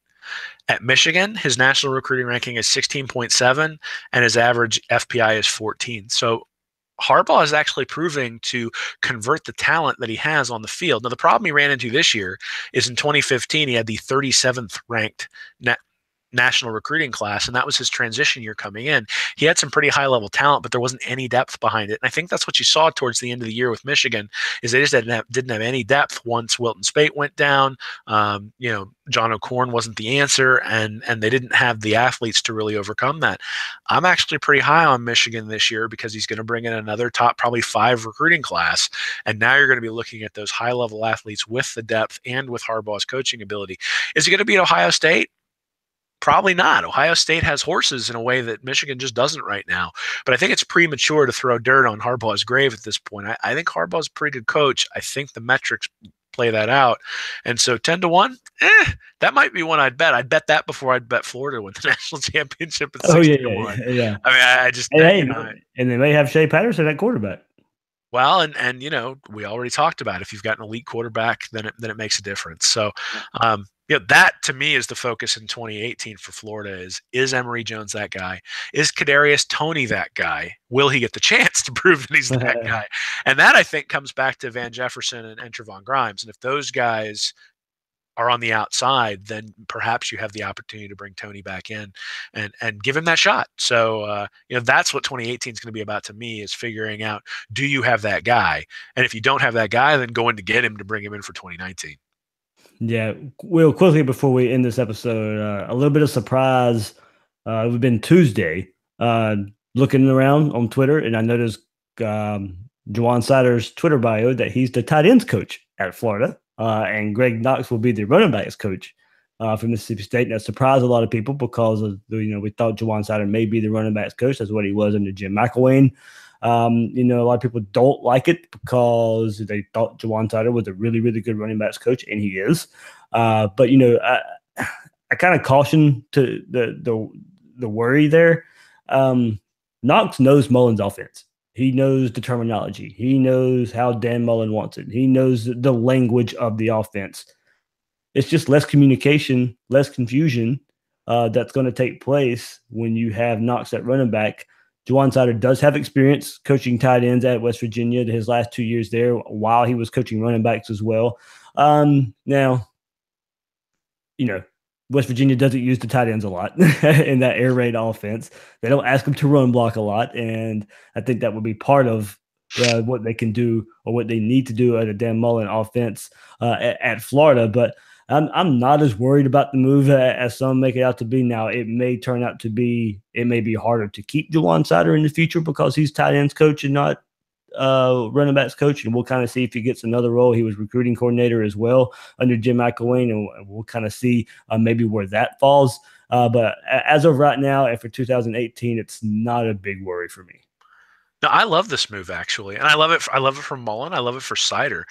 At Michigan, his national recruiting ranking is 16.7, and his average FPI is 14. So Harbaugh is actually proving to convert the talent that he has on the field. Now, the problem he ran into this year is in 2015, he had the 37th ranked national recruiting class, and that was his transition year coming in. He had some pretty high level talent, but there wasn't any depth behind it. And I think that's what you saw towards the end of the year with Michigan, is they just didn't have any depth once Wilton Spate went down. John O'Korn wasn't the answer, and they didn't have the athletes to really overcome that. I'm actually pretty high on Michigan this year because he's going to bring in another top probably 5 recruiting class, and now you're going to be looking at those high level athletes with the depth and with Harbaugh's coaching ability. Is he going to beat Ohio State? Probably not. Ohio State has horses in a way that Michigan just doesn't right now. But I think it's premature to throw dirt on Harbaugh's grave at this point. I think Harbaugh's a pretty good coach. I think the metrics play that out. And so 10-1, that might be one I'd bet. I'd bet that before I'd bet Florida win the national championship at 60-1. Yeah. I mean, I just and they may have Shea Patterson at quarterback. Well, and we already talked about if you've got an elite quarterback, then it makes a difference. So that to me is the focus in 2018 for Florida is Emory Jones that guy? Is Kadarius Toney that guy? Will he get the chance to prove that he's that guy? And that, I think, comes back to Van Jefferson and Trevon Grimes. And if those guys are on the outside, then perhaps you have the opportunity to bring Toney back in and give him that shot. So, that's what 2018 is going to be about to me, is figuring out, do you have that guy? And if you don't have that guy, then going to get him to bring him in for 2019. Yeah, real quickly before we end this episode, a little bit of surprise. It been Tuesday, looking around on Twitter, and I noticed Jajuan Ciders' Twitter bio that he's the tight ends coach at Florida, and Greg Knox will be the running backs coach for Mississippi State. And that surprised a lot of people because we thought Jajuan Ciders may be the running backs coach. That's what he was under Jim McElwain. A lot of people don't like it because they thought Jajuan Ciders was a really, really good running backs coach, and he is. But I kind of caution to the worry there. Knox knows Mullen's offense. He knows the terminology. He knows how Dan Mullen wants it. He knows the language of the offense. It's just less communication, less confusion that's going to take place when you have Knox at running back. Jajuan Ciders does have experience coaching tight ends at West Virginia his last 2 years there while he was coaching running backs as well. Now, West Virginia doesn't use the tight ends a lot in that air raid offense. They don't ask them to run block a lot, and I think that would be part of what they can do or what they need to do at a Dan Mullen offense at Florida. But I'm not as worried about the move as some make it out to be. Now, it may turn out to be, it may be harder to keep Jajuan Ciders in the future because he's tight ends coach and not running backs coach. And we'll kind of see if he gets another role. He was recruiting coordinator as well under Jim McElwain, and we'll kind of see maybe where that falls. But as of right now, and for 2018, it's not a big worry for me. No, I love this move actually, and I love it. I love it for Mullen. I love it for Ciders.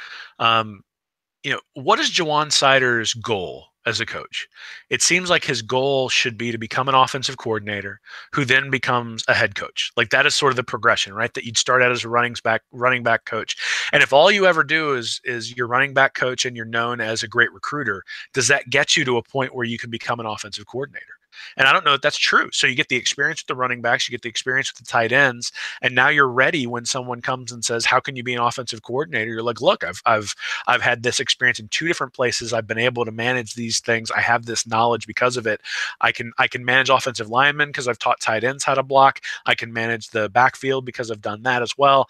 What is Jajuan Ciders' goal as a coach? It seems like his goal should be to become an offensive coordinator who then becomes a head coach. Like that is sort of the progression, right? That you'd start out as a running back coach. And if all you ever do is you're running back coach and you're known as a great recruiter, does that get you to a point where you can become an offensive coordinator? And I don't know if that's true. So you get the experience with the running backs, you get the experience with the tight ends, and now you're ready when someone comes and says, "How can you be an offensive coordinator?" You're like, "Look, I've had this experience in 2 different places. I've been able to manage these things. I have this knowledge because of it. I can manage offensive linemen because I've taught tight ends how to block. I can manage the backfield because I've done that as well."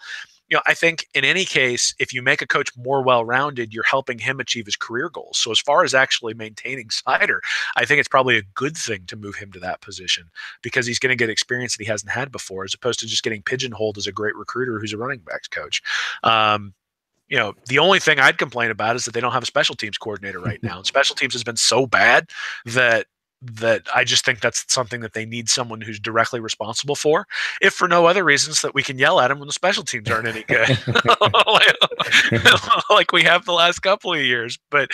I think in any case, if you make a coach more well-rounded, you're helping him achieve his career goals. So as far as actually maintaining Ciders, I think it's probably a good thing to move him to that position because he's going to get experience that he hasn't had before, as opposed to just getting pigeonholed as a great recruiter who's a running backs coach. The only thing I'd complain about is that they don't have a special teams coordinator right now. And special teams has been so bad that I just think that's something that they need someone who's directly responsible for, if for no other reasons that we can yell at them when the special teams aren't any good, like we have the last couple of years. But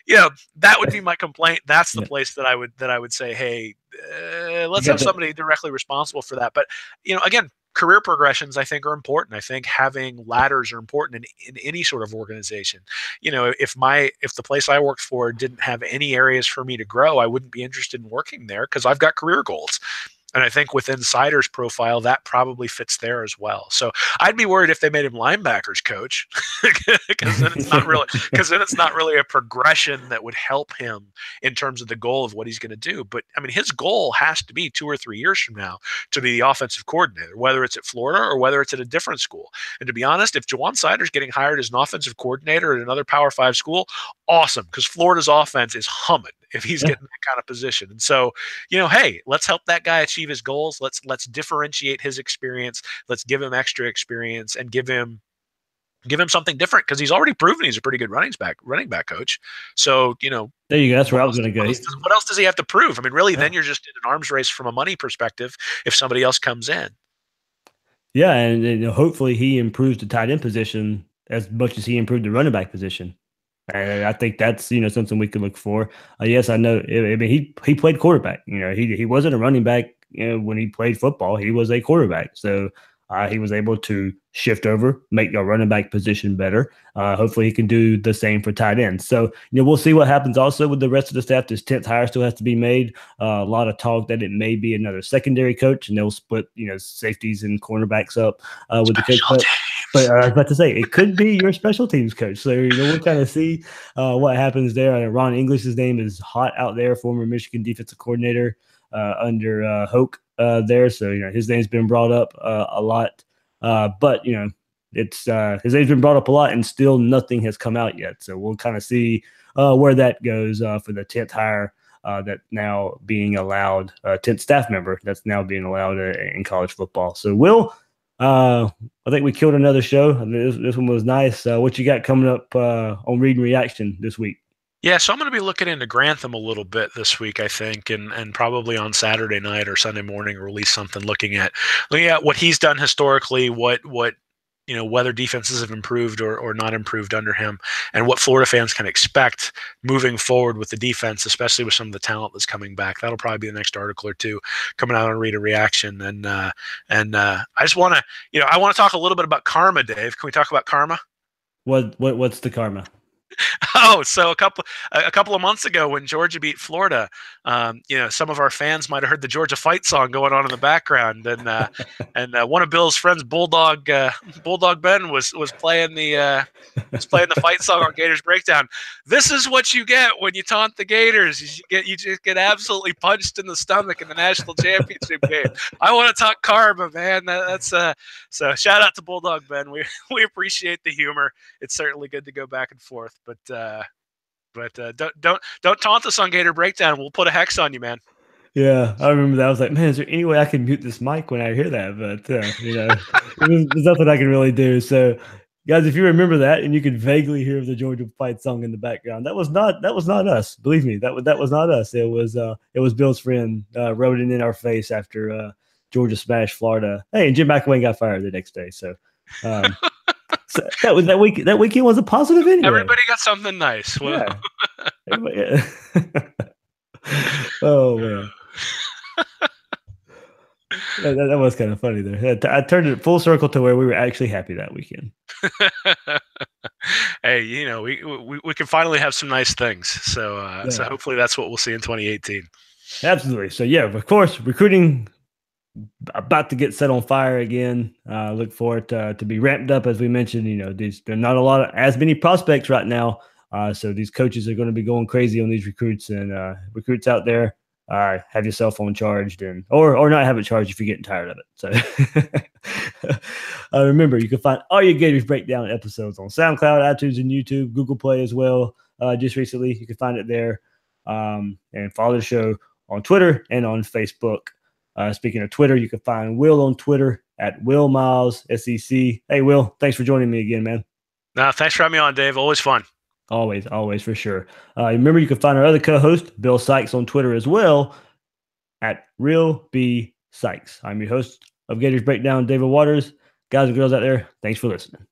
that would be my complaint. That's the place that I would say, hey, let's have somebody directly responsible for that. But again, career progressions, I think, are important. I think having ladders are important in any sort of organization. If the place I worked for didn't have any areas for me to grow, I wouldn't be interested in working there because I've got career goals. And I think within Ciders' profile, that probably fits there as well. So I'd be worried if they made him linebackers coach, because then it's not really a progression that would help him in terms of the goal of what he's going to do. But I mean, his goal has to be 2 or 3 years from now to be the offensive coordinator, whether it's at Florida or whether it's at a different school. And to be honest, if Jajuan Ciders getting hired as an offensive coordinator at another Power 5 school, awesome, because Florida's offense is humming if he's getting that kind of position. And so, hey, let's help that guy achieve his goals. Let's differentiate his experience. Let's give him extra experience and give him something different, because he's already proven he's a pretty good running back coach. So, there you go. That's where I was going to go. What else does he have to prove? I mean, really, then you're just in an arms race from a money perspective if somebody else comes in. Yeah, and hopefully he improves the tight end position as much as he improved the running back position. And I think that's something we could look for. Yes, I know. I mean, he played quarterback. He wasn't a running back. When he played football, he was a quarterback. So he was able to shift over, make your running back position better. Hopefully, he can do the same for tight ends. So we'll see what happens. Also, with the rest of the staff, this 10th hire still has to be made. A lot of talk that it may be another secondary coach, and they'll split safeties and cornerbacks up with the coach. But I was about to say, it could be your special teams coach. So, we'll kind of see what happens there. Ron English's name is hot out there, former Michigan defensive coordinator under Hoke there. So, his name's been brought up a lot. But, it's his name's been brought up a lot, and still nothing has come out yet. So we'll kind of see where that goes for the 10th hire that now being allowed, 10th staff member that's now being allowed in college football. So, Will, I think we killed another show. This one was nice. What you got coming up on Read and Reaction this week? Yeah, so I'm going to be looking into Grantham a little bit this week, I think, and probably on Saturday night or Sunday morning release something looking at what he's done historically, what whether defenses have improved or not improved under him, and what Florida fans can expect moving forward with the defense, especially with some of the talent that's coming back. That'll probably be the next article or two coming out on Read a Reaction. And I just want to, I want to talk a little bit about karma, Dave. Can we talk about karma? What's the karma? Oh, so a couple of months ago when Georgia beat Florida, some of our fans might have heard the Georgia fight song going on in the background, and one of Bill's friends, Bulldog Ben, was playing the fight song on Gators Breakdown. This is what you get when you taunt the Gators. You just get absolutely punched in the stomach in the national championship game. I want to talk karma, man. That's so shout out to Bulldog Ben. We appreciate the humor. It's certainly good to go back and forth. But don't taunt us on Gator Breakdown. We'll put a hex on you, man. Yeah, I remember that. I was like, man, is there any way I can mute this mic when I hear that? But there's nothing I can really do. So, guys, if you remember that and you could vaguely hear the Georgia fight song in the background, that was not us. Believe me, that was not us. It was Bill's friend rubbing it in our face after Georgia smashed Florida. Hey, and Jim McElwain got fired the next day. So. So that weekend was a positive anyway. Everybody got something nice. Yeah. Oh man, that was kind of funny there. I turned it full circle to where we were actually happy that weekend. Hey, we can finally have some nice things. So so hopefully that's what we'll see in 2018. Absolutely. So yeah, of course, recruiting about to get set on fire again. Look for it to be ramped up, as we mentioned. There are not as many prospects right now, so these coaches are going to be going crazy on these recruits. And recruits out there, have your cell phone charged or not have it charged if you're getting tired of it. So remember, you can find all your Gators Breakdown episodes on SoundCloud, iTunes, and YouTube, Google Play as well. Just recently, you can find it there, and follow the show on Twitter and on Facebook. Speaking of Twitter, you can find Will on Twitter at Will Miles SEC. Hey, Will, thanks for joining me again, man. No, thanks for having me on, Dave. Always fun. Always, for sure. Remember, you can find our other co-host, Bill Sykes, on Twitter as well at Real B Sykes. I'm your host of Gators Breakdown, David Waters. Guys and girls out there, thanks for listening.